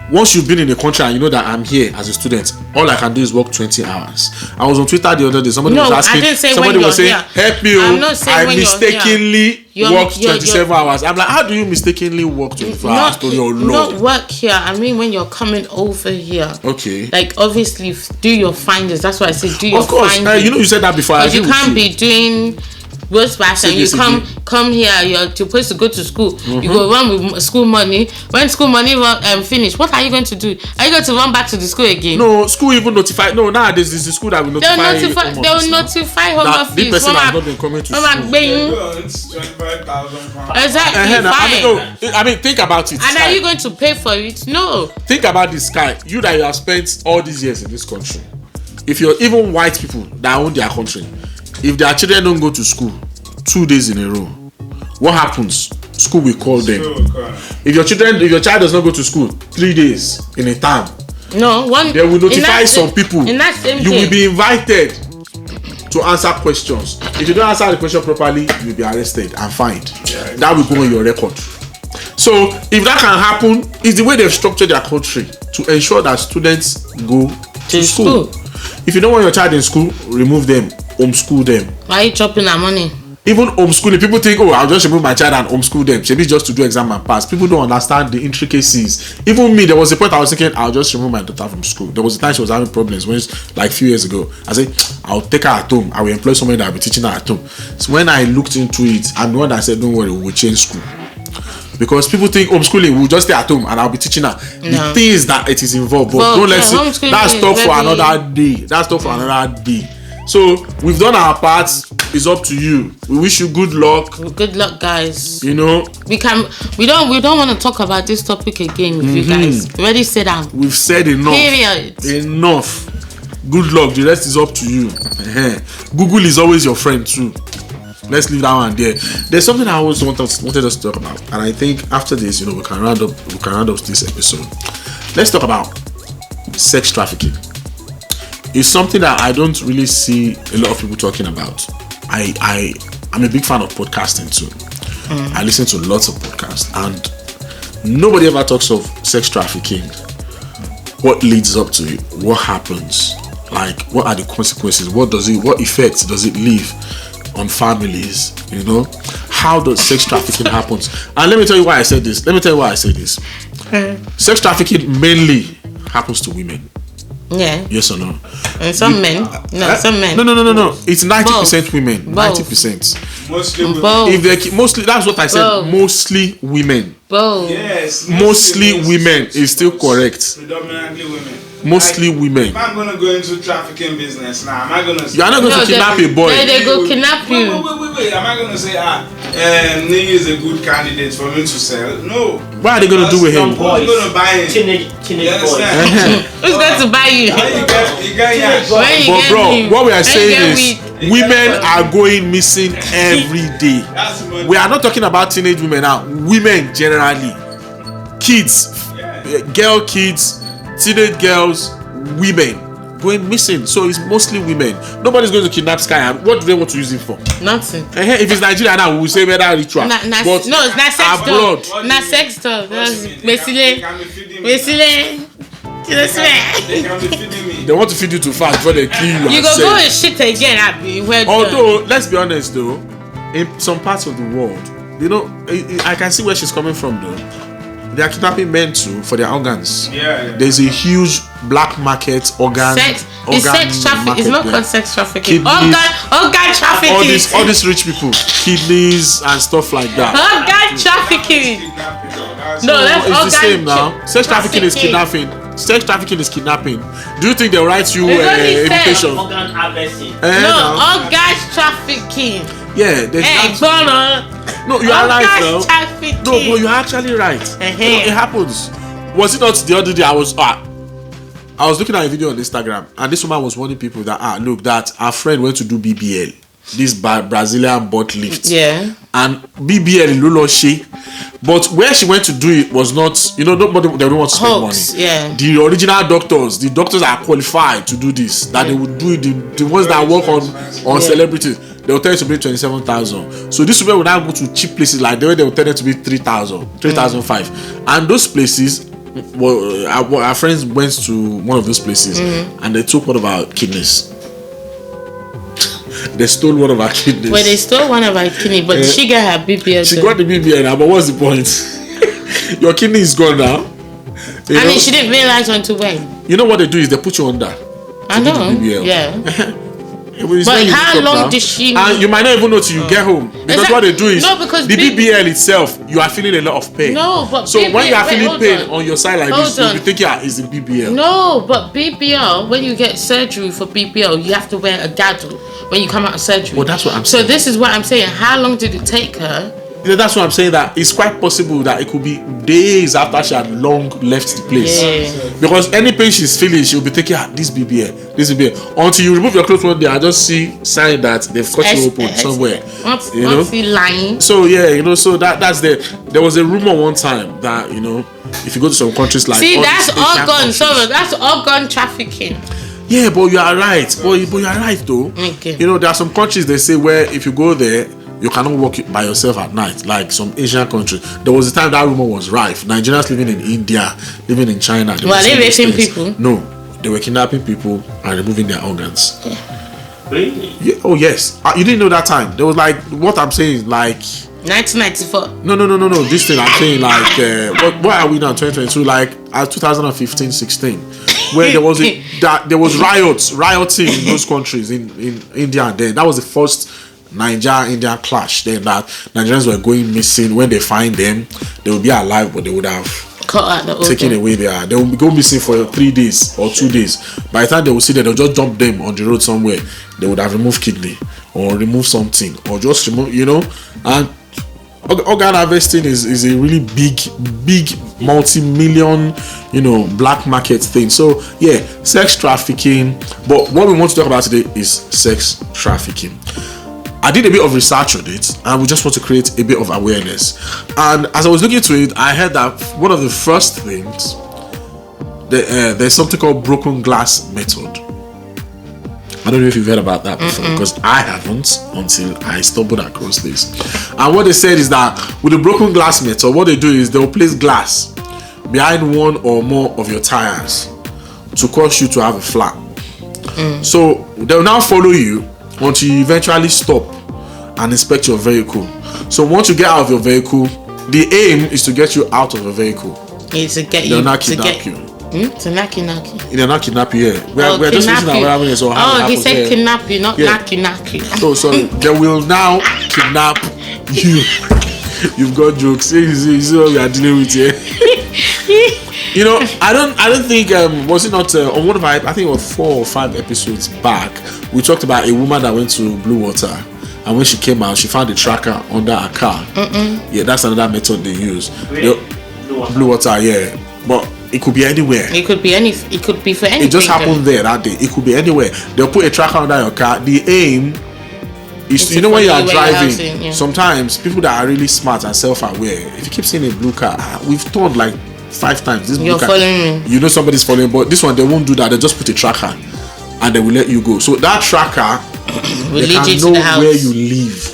Once you've been in the country and you know that I'm here as a student, all I can do is work 20 hours. I was on Twitter the other day. Somebody was asking. Somebody was saying, "Help me! I mistakenly worked 27 hours." I'm like, how do you mistakenly work 24 hours to your Lord?
Not work here. I mean, when you're coming over here.
Okay.
Like obviously, do your findings. That's why I said do your findings.
Of course, you said that before.
Because you can't be doing goes past and you come here, you're supposed to go to school. You go run with school money. When school money finish, what are you going to do? Are you going to run back to the school again?
No, school even notify. No, nowadays it's the school that will notify.
They will notify home office.
This person has not been coming to school.
£25,000.
Exactly.
I mean, think about it.
And are you going to pay for it? No.
Think about this, Sky. You that you have spent all these years in this country. If you're even white people that own their country, if their children don't go to school 2 days in a row, what happens? School will call them. If your child does not go to school 3 days in a term, they will notify some people.
In that same
you will be invited to answer questions. If you don't answer the question properly, you'll be arrested and fined. That will go on your record. So if that can happen, it's the way they've structured their country to ensure that students go to school. If you don't want your child in school, remove them, homeschool them.
Why are you chopping our money?
Even homeschooling, people think, oh, I'll just remove my child and homeschool them. Maybe just to do exam and pass. People don't understand the intricacies. Even me, there was a point I was thinking, I'll just remove my daughter from school. There was a time she was having problems when, like a few years ago. I said, I'll take her at home. I will employ somebody that will be teaching her at home. So when I looked into it, I'm the one that said, don't worry, we'll change school. Because people think homeschooling will just stay at home and I'll be teaching her. The things that it is involved, but don't let's see. That's talk for another day. That's talk for another day. So we've done our part. It's up to you. We wish you good luck.
Good luck, guys.
You know,
we don't want to talk about this topic again with you guys. We already said that.
We've said enough.
Period.
Enough. Good luck. The rest is up to you. Google is always your friend too. Let's leave that one there. There's something I always wanted us to talk about, and I think after this, we can round up this episode. Let's talk about sex trafficking. It's something that I don't really see a lot of people talking about. I'm a big fan of podcasting too. I listen to lots of podcasts, and nobody ever talks of sex trafficking. What leads up to it? What happens? Like, what are the consequences? What effects does it leave on families? How does sex trafficking happens? And let me tell you why I said this. Sex trafficking mainly happens to women.
Yeah.
Yes or no?
And some men. Some men.
No. It's 90% women. 90%.
Mostly women.
Both.
Mostly, that's what I said.
Both.
Mostly women.
Both.
Yes.
Mostly women is still correct.
Predominantly women.
Mostly women.
If I'm gonna go into trafficking business now, am I gonna say,
you are not going to kidnap a boy?
They go kidnap you.
Wait. Am I gonna say Nini is a good candidate for me to sell? No.
What are they going to do with him?
Who's gonna buy him?
Teenage boys.
Who's going to buy you?
You get
But bro, what we are saying is women are going missing every day. We are not talking about teenage women now. Women generally, kids, girl kids, teenage girls, women going missing. So it's mostly women. Nobody's going to kidnap Sky. What do they want to use it for?
Nothing.
If it's Nigeria now, we will say whether ritual.
No, it's not sex
abroad.
talk. Not sex talk. Basically.
They can be feeding me.
They want to feed you too fast before they kill you.
You go and shit again, Abby.
Although, let's be honest though, in some parts of the world, I can see where she's coming from though. They are kidnapping men too for their organs.
Yeah.
There's a huge black market organ.
It's sex trafficking. It's not called sex trafficking.
Kidneys,
organ trafficking.
all these rich people, kidneys and stuff like that.
Organ trafficking. No, that's
it's
organ.
The same now. Sex trafficking is kidnapping. Sex trafficking is kidnapping. Do you think they'll write you invitation?
Organ harvesting.
Organ trafficking.
Yeah, there's no, you are right though. No, but you're actually right. It happens. Was it not the other day I was looking at a video on Instagram and this woman was warning people that look, that our friend went to do BBL, this Brazilian butt lift.
Yeah. And
BBL in Luloshe. But where she went to do it was not, nobody, they don't want to spend money.
Yeah.
The original doctors, the doctors are qualified to do this. That they would do it. The ones that work on celebrities, they will tell you to pay 27,000. So this women will now go to cheap places like the way they will tell them to be 3,000, 3,500. And those places, our friends went to one of those places and they took one of our kidneys. They stole one of our kidneys.
Well, they stole one of our kidneys, but she got her BBL.
She got the BBL now, but what's the point? Your kidney is gone now.
I mean, she didn't realize until when.
You know what they do is they put you under.
I know.
BBL.
Yeah.
It's
But
very
how
unique
long
now.
did she
And
need-
you might not even know till you get home. Because what they do is
No, because
the BBL itself, you are feeling a lot of pain.
No, but
so when you are
wait,
feeling
hold
pain
on.
on your side like
Hold
this, you'll be
on.
thinking, it's the BBL.
No, but BBL, when you get surgery for BBL, you have to wear a girdle when you come out of surgery.
Well, that's what I'm
So
saying.
this is what I'm saying. How long did it take her?
That's what I'm saying, that it's quite possible that it could be days after she had long left the place.
Yeah.
Because any pain she's feeling, she'll be thinking, this BBL. Until you remove your clothes one day, I just see sign that they've cut you open somewhere.
What's
You know?
he lying?
So yeah, so that's there was a rumor one time that, if you go to some countries like
See,
all
that's
these Asian
organ.
countries-
So that's organ trafficking.
Yeah, but you are right. But you are right though.
Okay.
There are some countries they say where if you go there, you cannot walk by yourself at night, like some Asian countries. There was a time that rumor was rife. Nigerians living in India, living in China.
Were they raping people?
No, they were kidnapping people and removing their organs.
Really?
Yeah, oh yes, you didn't know that time. There was like what I'm saying, like
1994.
no. This thing I'm saying, like what are we now? 2022, like 2015, 16, where there was rioting in those countries in India, and then that was the first Nigeria-India clash. Then that Nigerians were going missing. When they find them, they will be alive, but they would have
Cut out the organ.
taken away they will go missing for 3 days or 2 days. By the time they will see them, they'll just dump them on the road somewhere. They would have removed kidney or remove something or just remove, and organ harvesting is a really big multi-million black market thing. So yeah, sex trafficking, but what we want to talk about today is sex trafficking. I did a bit of research on it, and we just want to create a bit of awareness. And as I was looking into it, I heard that one of the first things, there's something called broken glass method. I don't know if you've heard about that before, because I haven't until I stumbled across this. And what they said is that with the broken glass method, what they do is they'll place glass behind one or more of your tires to cause you to have a flat. So they'll now follow you until you eventually stop and inspect your vehicle. So once you get out of your vehicle, the aim is to get you out of the vehicle.
It's to get
They'll
you.
not
To
kidnap
get
you.
to naki.
They'll not kidnap you. Yeah, we're just
kidnap
using
you.
our awareness or how it
Oh, he
happens
said
there.
kidnap you, not
Yeah.
naki.
So sorry, they will now kidnap you. You've got jokes. This is what we are dealing with here. I don't think was it not on one of I think it was 4 or 5 episodes back, we talked about a woman that went to Blue Water, and when she came out, she found a tracker under her car. Yeah, that's another method they use.
Really?
Blue Water, yeah, but it could be anywhere.
It could be It could be for anything.
It just happened there that day. It could be anywhere. They'll put a tracker under your car. The aim is,
It's
when
to
you are
follow you where you're
driving,
housing, yeah.
sometimes people that are really smart and self-aware, if you keep seeing a blue car, we've told like 5 times this blue
You're
car,
following me.
somebody's following, but this one they won't do that. They just put a tracker and they will let you go. So that tracker
Will
they
lead
can
you to
know
the house.
where you live,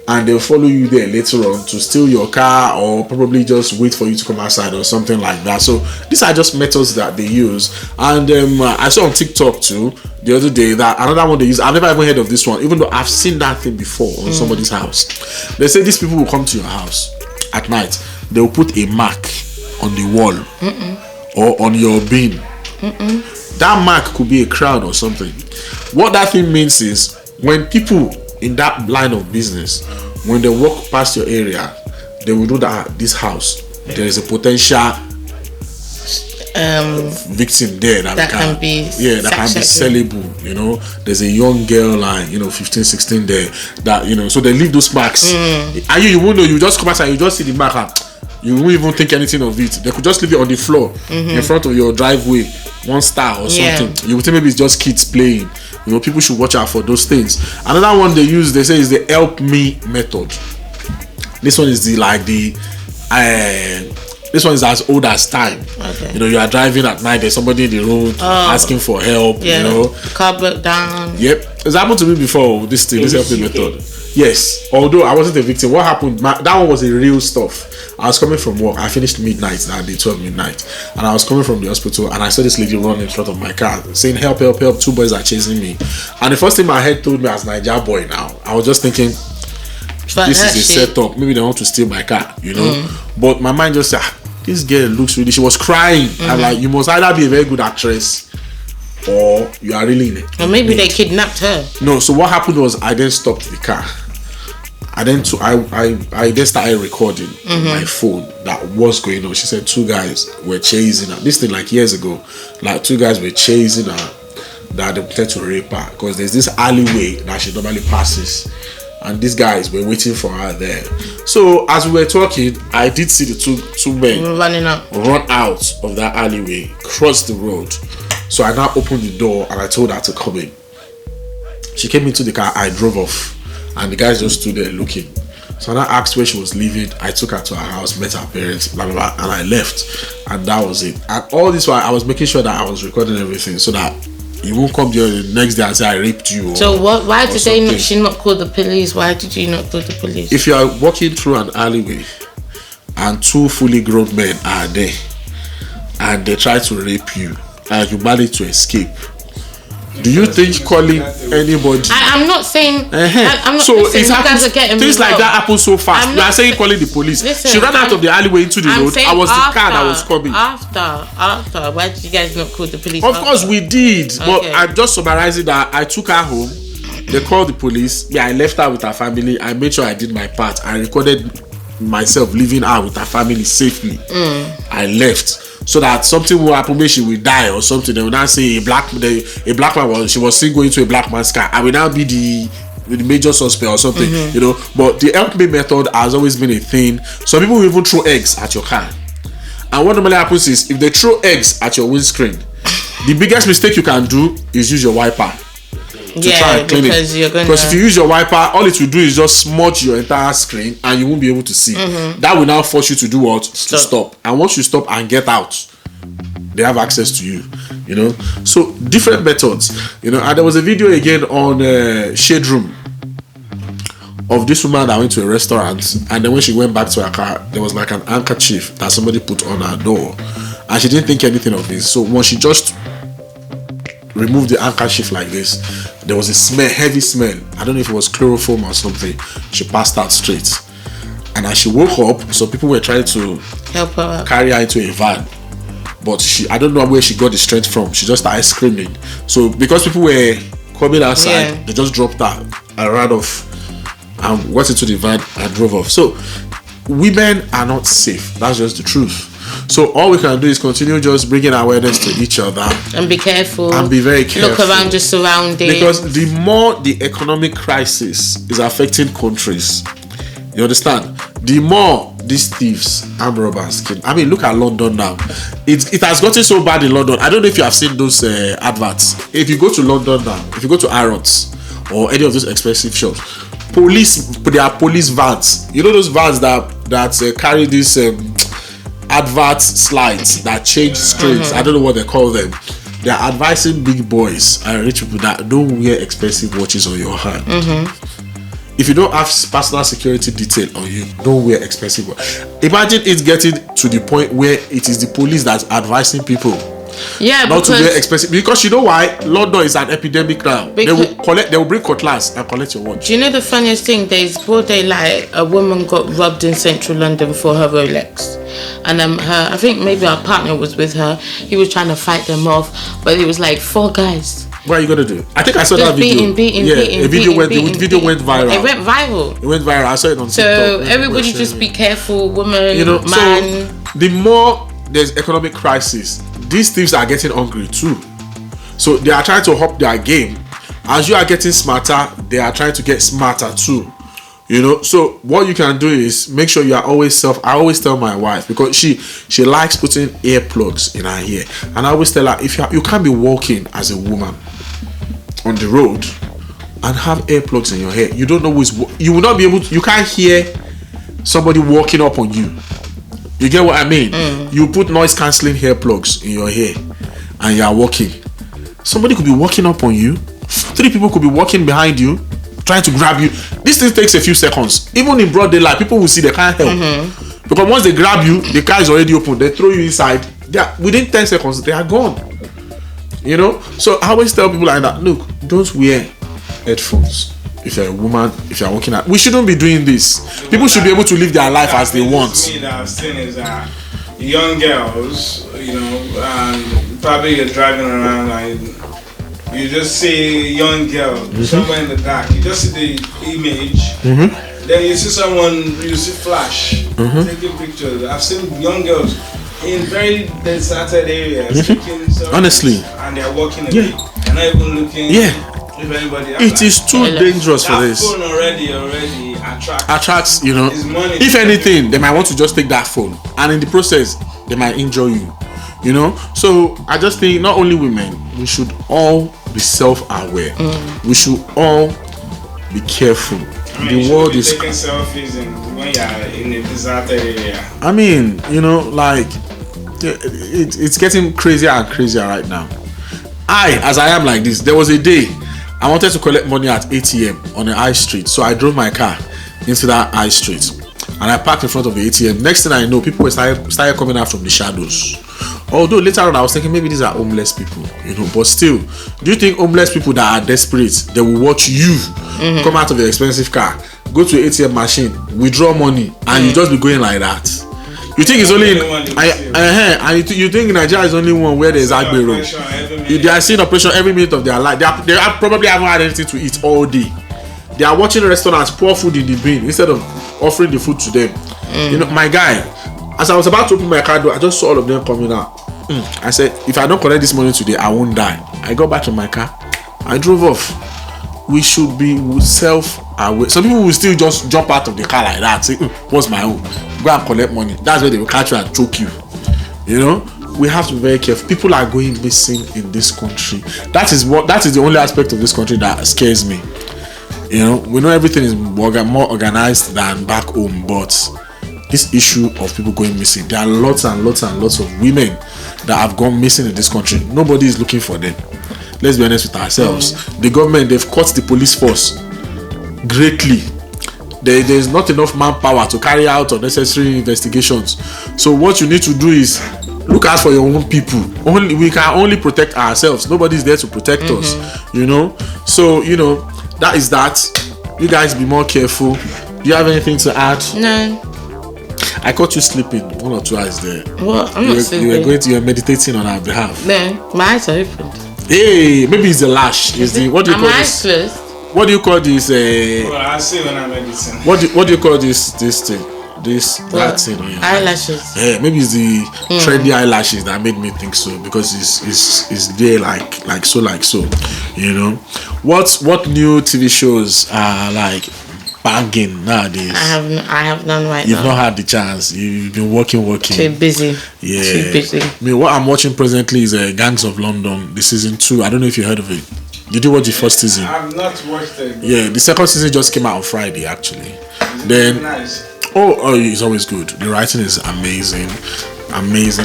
and they'll follow you there later on to steal your car or probably just wait for you to come outside or something like that. So these are just methods that they use. And I saw on TikTok too the other day that another one they use. I've never even heard of this one, even though I've seen that thing before on somebody's house. They say these people will come to your house at night. They will put a mark on the wall or on your bin. That mark could be a crown or something. What that thing means is when people in that line of business, when they walk past your area, they will know that this house, there is a potential victim there that can be sellable. There's a young girl like 15, 16 there that so they leave those marks. And you won't know, you just come outside, you just see the mark and you won't even think anything of it. They could just leave it on the floor in front of your driveway, 1 star or something. You would think maybe it's just kids playing. People should watch out for those things. Another one they use, they say, is the help me method. This one is this one is as old as time. Okay. You are driving at night, there's somebody in the road asking for help.
The car broke down.
Yep, it's happened to me before. This help me method. Yes, although I wasn't a victim. What happened? That one was a real stuff. I was coming from work. I finished midnight that day, 12 midnight, and I was coming from the hospital, and I saw this lady running in front of my car, saying, "Help, help, help! 2 boys are chasing me." And the first thing my head told me as Niger boy, now I was just thinking, this is a setup. Maybe they want to steal my car, But my mind just said, this girl looks really. She was crying. I'm like, you must either be a very good actress or you are really in it.
Or maybe they kidnapped her.
No, so what happened was I then stopped the car. I then started recording on my phone that was going on. She said 2 guys were chasing her. This thing like years ago. Like 2 guys were chasing her that they wanted to rape her because there's this alleyway that she normally passes. And these guys were waiting for her there. So as we were talking, I did see the two men
run
out of that alleyway, cross the road. So I now opened the door and I told her to come in. She came into the car, I drove off. And the guys just stood there looking. So I asked where she was living. I took her to her house, met her parents, blah, blah, blah, and I left. And that was it. And all this while, I was making sure that I was recording everything so that you won't come there the next day and say I raped you.
So why did she not call the police? Why did you not call the police?
If you are walking through an alleyway and 2 fully grown men are there and they try to rape you and you manage to escape, do you think calling anybody?
I'm not saying. I'm not
so
saying
it happens. Things like that happen so fast. You are saying calling the police.
Listen,
she ran out of the alleyway into the road. I was the car that was coming.
After, why did you guys not call the police?
Of course we did, but I'm just summarizing that I took her home. They called the police. Yeah, I left her with her family. I made sure I did my part. I recorded myself leaving her with her family safely. I left. So that something will happen, maybe she will die or something. They will now say a black man she was seen going to a black man's car. I will now be the major suspect or something, you know. But the help me method has always been a thing. Some people will even throw eggs at your car. And what normally happens is if they throw eggs at your windscreen, the biggest mistake you can do is use your wiper to try and clean it. Because if you use your wiper, all it will do is just smudge your entire screen and you won't be able to see. That will now force you to do what? To stop. And once you stop and get out, they have access to you, you know. So different methods, you know. And there was a video again on Shade Room of this woman that went to a restaurant, and then when she went back to her car, there was like an handkerchief that somebody put on her door, and she didn't think anything of this. So when she just removed the handkerchief like this, there was a smell, heavy smell. I don't know if it was chloroform or something. She passed out straight. And as she woke up, some people were trying to
help her
carry her into a van. But I don't know where she got the strength from. She just started screaming. So because people were coming outside, they just dropped her and ran off and went into the van and drove off. So women are not safe. That's just the truth. So all we can do is continue just bringing awareness to each other
and be careful
and be very careful.
Look around your surroundings,
because the more the economic crisis is affecting countries, you understand, the more these thieves, armed robbers can. I mean, look at London now. It has gotten so bad in London. I don't know if you have seen those adverts. If you go to London now, if you go to Harrods or any of those expensive shops, there are police vans. You know those vans that carry these advert slides that change screens. I don't know what they call them. They are advising big boys and rich people that don't wear expensive watches on your hand. If you don't have personal security detail on you, don't wear expensive watch. Imagine it getting to the point where it is the police that's advising people not to wear expensive, because you know why? London is an epidemic now. They will bring cutlass and collect your watch.
Do you know the funniest thing? There's broad daylight, a woman got robbed in central London for her Rolex, and I think maybe her partner was with her. He was trying to fight them off, but it was like 4 guys.
What are you gonna do? I think I saw that video. The video went viral.
It went viral.
I saw it on TikTok.
So everybody just be careful, woman, man.
So the more there's economic crisis, these thieves are getting hungry too. So they are trying to up their game. As you are getting smarter, they are trying to get smarter too. You know, so what you can do is make sure you are always I always tell my wife, because she likes putting earplugs in her ear, and I always tell her, if you can't be walking as a woman on the road and have earplugs in your hair, you don't know you will not be able to, you can't hear somebody walking up on you. You get what I mean? You put noise cancelling earplugs in your hair and you are walking. Somebody could be walking up on you. 3 people could be walking behind you, trying to grab you. This thing takes a few seconds. Even in broad daylight, people will see, they can't help. Because once they grab you, the car is already open. They throw you inside. Within 10 seconds, they are gone. You know? So I always tell people like that, look, don't wear headphones. If you're a woman, if you're working out, we shouldn't be doing this. People should be able to live their life as they want.
Me that I've seen is young girls, you know, probably you're driving around like you just see a young girl somewhere in the dark. You just see the image. Then you see someone, you see flash, taking pictures. I've seen young girls in very deserted areas taking selfies,
Honestly.
and they're walking a bit. They're not even looking. If anybody
It is too dangerous for
that
this.
phone already
Attracts, you know.
It's money.
If anything, they might want to just take that phone, and in the process, they might injure you. You know. So I just think not only women, we should all be self-aware. We should all be careful.
I mean,
The world is.
taking selfies when you're in a deserted area.
I mean, you know, like it's getting crazier and crazier right now. As I am like this, there was a day I wanted to collect money at ATM on the high street, so I drove my car into that high street and I parked in front of the ATM. Next thing I know, people were started coming out from the shadows. Although later on I was thinking maybe these are homeless people, you know, but still, do you think homeless people that are desperate, they will watch you come out of your expensive car, go to an ATM machine, withdraw money, and you just be going like that? You think it's only you think Nigeria is only one where there's Agbero? They are seeing operation every minute of their life. They probably haven't had anything to eat all day. They are watching restaurants pour food in the bin instead of offering the food to them. You know, my guy, as I was about to open my car door, I just saw all of them coming out. I said, if I don't collect this money today, I won't die. I got back in my car. I drove off. We should be self-aware. Some people will still just jump out of the car like that, say, what's my own? Go and collect money. That's where they will catch you and choke you. You know, we have to be very careful. People are going missing in this country. That is the only aspect of this country that scares me. You know, we know everything is more organized than back home, but this issue of people going missing, there are lots and lots and lots of women that have gone missing in this country. Nobody is looking for them. Let's be honest with ourselves. The government, they've cut the police force greatly. There's not enough manpower to carry out unnecessary investigations. So what you need to do is look out for your own people. We can only protect ourselves. Nobody's there to protect us. You know. So you know that is that. You guys be more careful. Do you have anything to add?
No.
I caught you sleeping 1 or 2 hours there.
What? I'm not sleeping.
You were meditating on our behalf.
No, my eyes are opened.
Hey, maybe it's the lash. What do you call this?
Closed.
What do you call this?
Well, I see when I'm editing.
What do you call this thing? That thing on your
eyelashes.
Yeah, maybe it's the trendy eyelashes that made me think so, because it's there like so. You know, what new TV shows are like banging nowadays?
I have none right
You've
now.
not had the chance. You've been working.
Too busy.
Yeah.
Too busy.
I mean, what I'm watching presently is Gangs of London, the season 2. I don't know if you heard of it. Did you watch the first season?
I've not watched it.
Yeah, the second season just came out on Friday actually. Then
Nice.
oh, it's always good. The writing is amazing.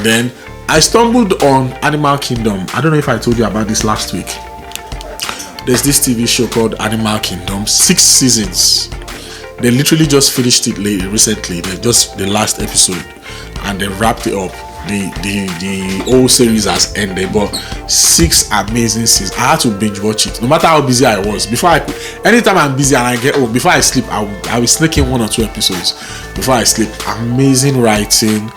Then I stumbled on Animal Kingdom. I don't know if I told you about this last week. There's this TV show called Animal Kingdom, 6 seasons. They literally just finished it recently. They just the last episode, and they wrapped it up. The whole series has ended, but 6 amazing seasons. I had to binge watch it, no matter how busy I was. Anytime I'm busy and I get home, before I sleep, I will sneak in 1 or 2 episodes before I sleep. Amazing writing,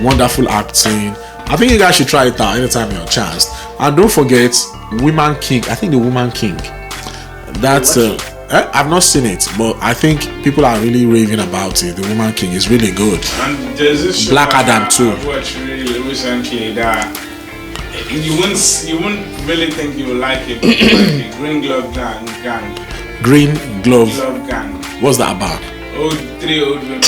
wonderful acting. I think you guys should try it out anytime you're a chance. And don't forget Woman King. I think the Woman King. That's I've not seen it, but I think people are really raving about it. The Woman King is really good.
And there's this show
Black Adam too.
I watched really recently that you wouldn't really think you would like it, but you like it. Green Glove Gang.
Green Glove.
Gang.
What's that about?
3 old women.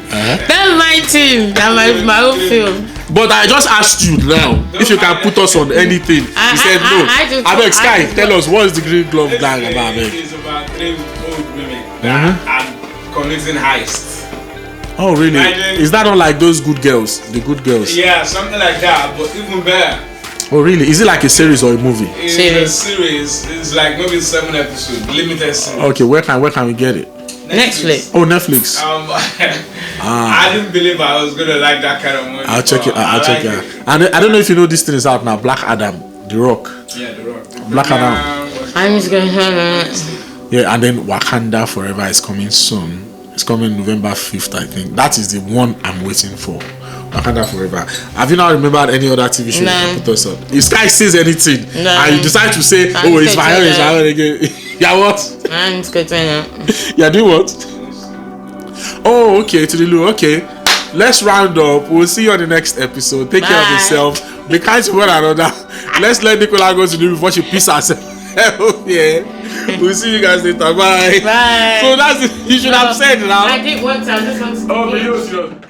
That's my team. That's my own film.
But I just asked you now if you can put us on anything. You said no. I beg, Sky, tell us what is the Green Glove Gang about?
It's about 3 old women that are committing heists.
Oh really? Is that not like those good girls? The good girls?
Yeah, something like that, but even better.
Oh really? Is it like a series or a movie?
It's a series. It's like maybe 7 episodes, limited series.
Okay, where can we get it?
Netflix.
Oh, Netflix.
I didn't believe I was gonna like that kind of movie.
I'll check it. I'll check it out. And I don't know if you know this thing is out now. Black Adam, The Rock.
Yeah, The Rock.
Black Adam.
I'm just going to
Yeah, and then Wakanda Forever is coming soon. It's coming November 5th, I think. That is the one I'm waiting for. Wakanda Forever. Have you not remembered any other TV show that put us on? If Sky says anything and you decide to say, oh, it's my own again. Yeah, what?
I'm scared.
You're doing what? Oh, okay, to the Lou. Okay. Let's round up. We'll see you on the next episode. Take care of yourself. Be kind to one another. Let's let Nicola go to the before she peace herself. Yeah. We'll see you guys later. Bye.
Bye.
So that's it. You should have said now.
I did want to. I just want to.
Oh, but you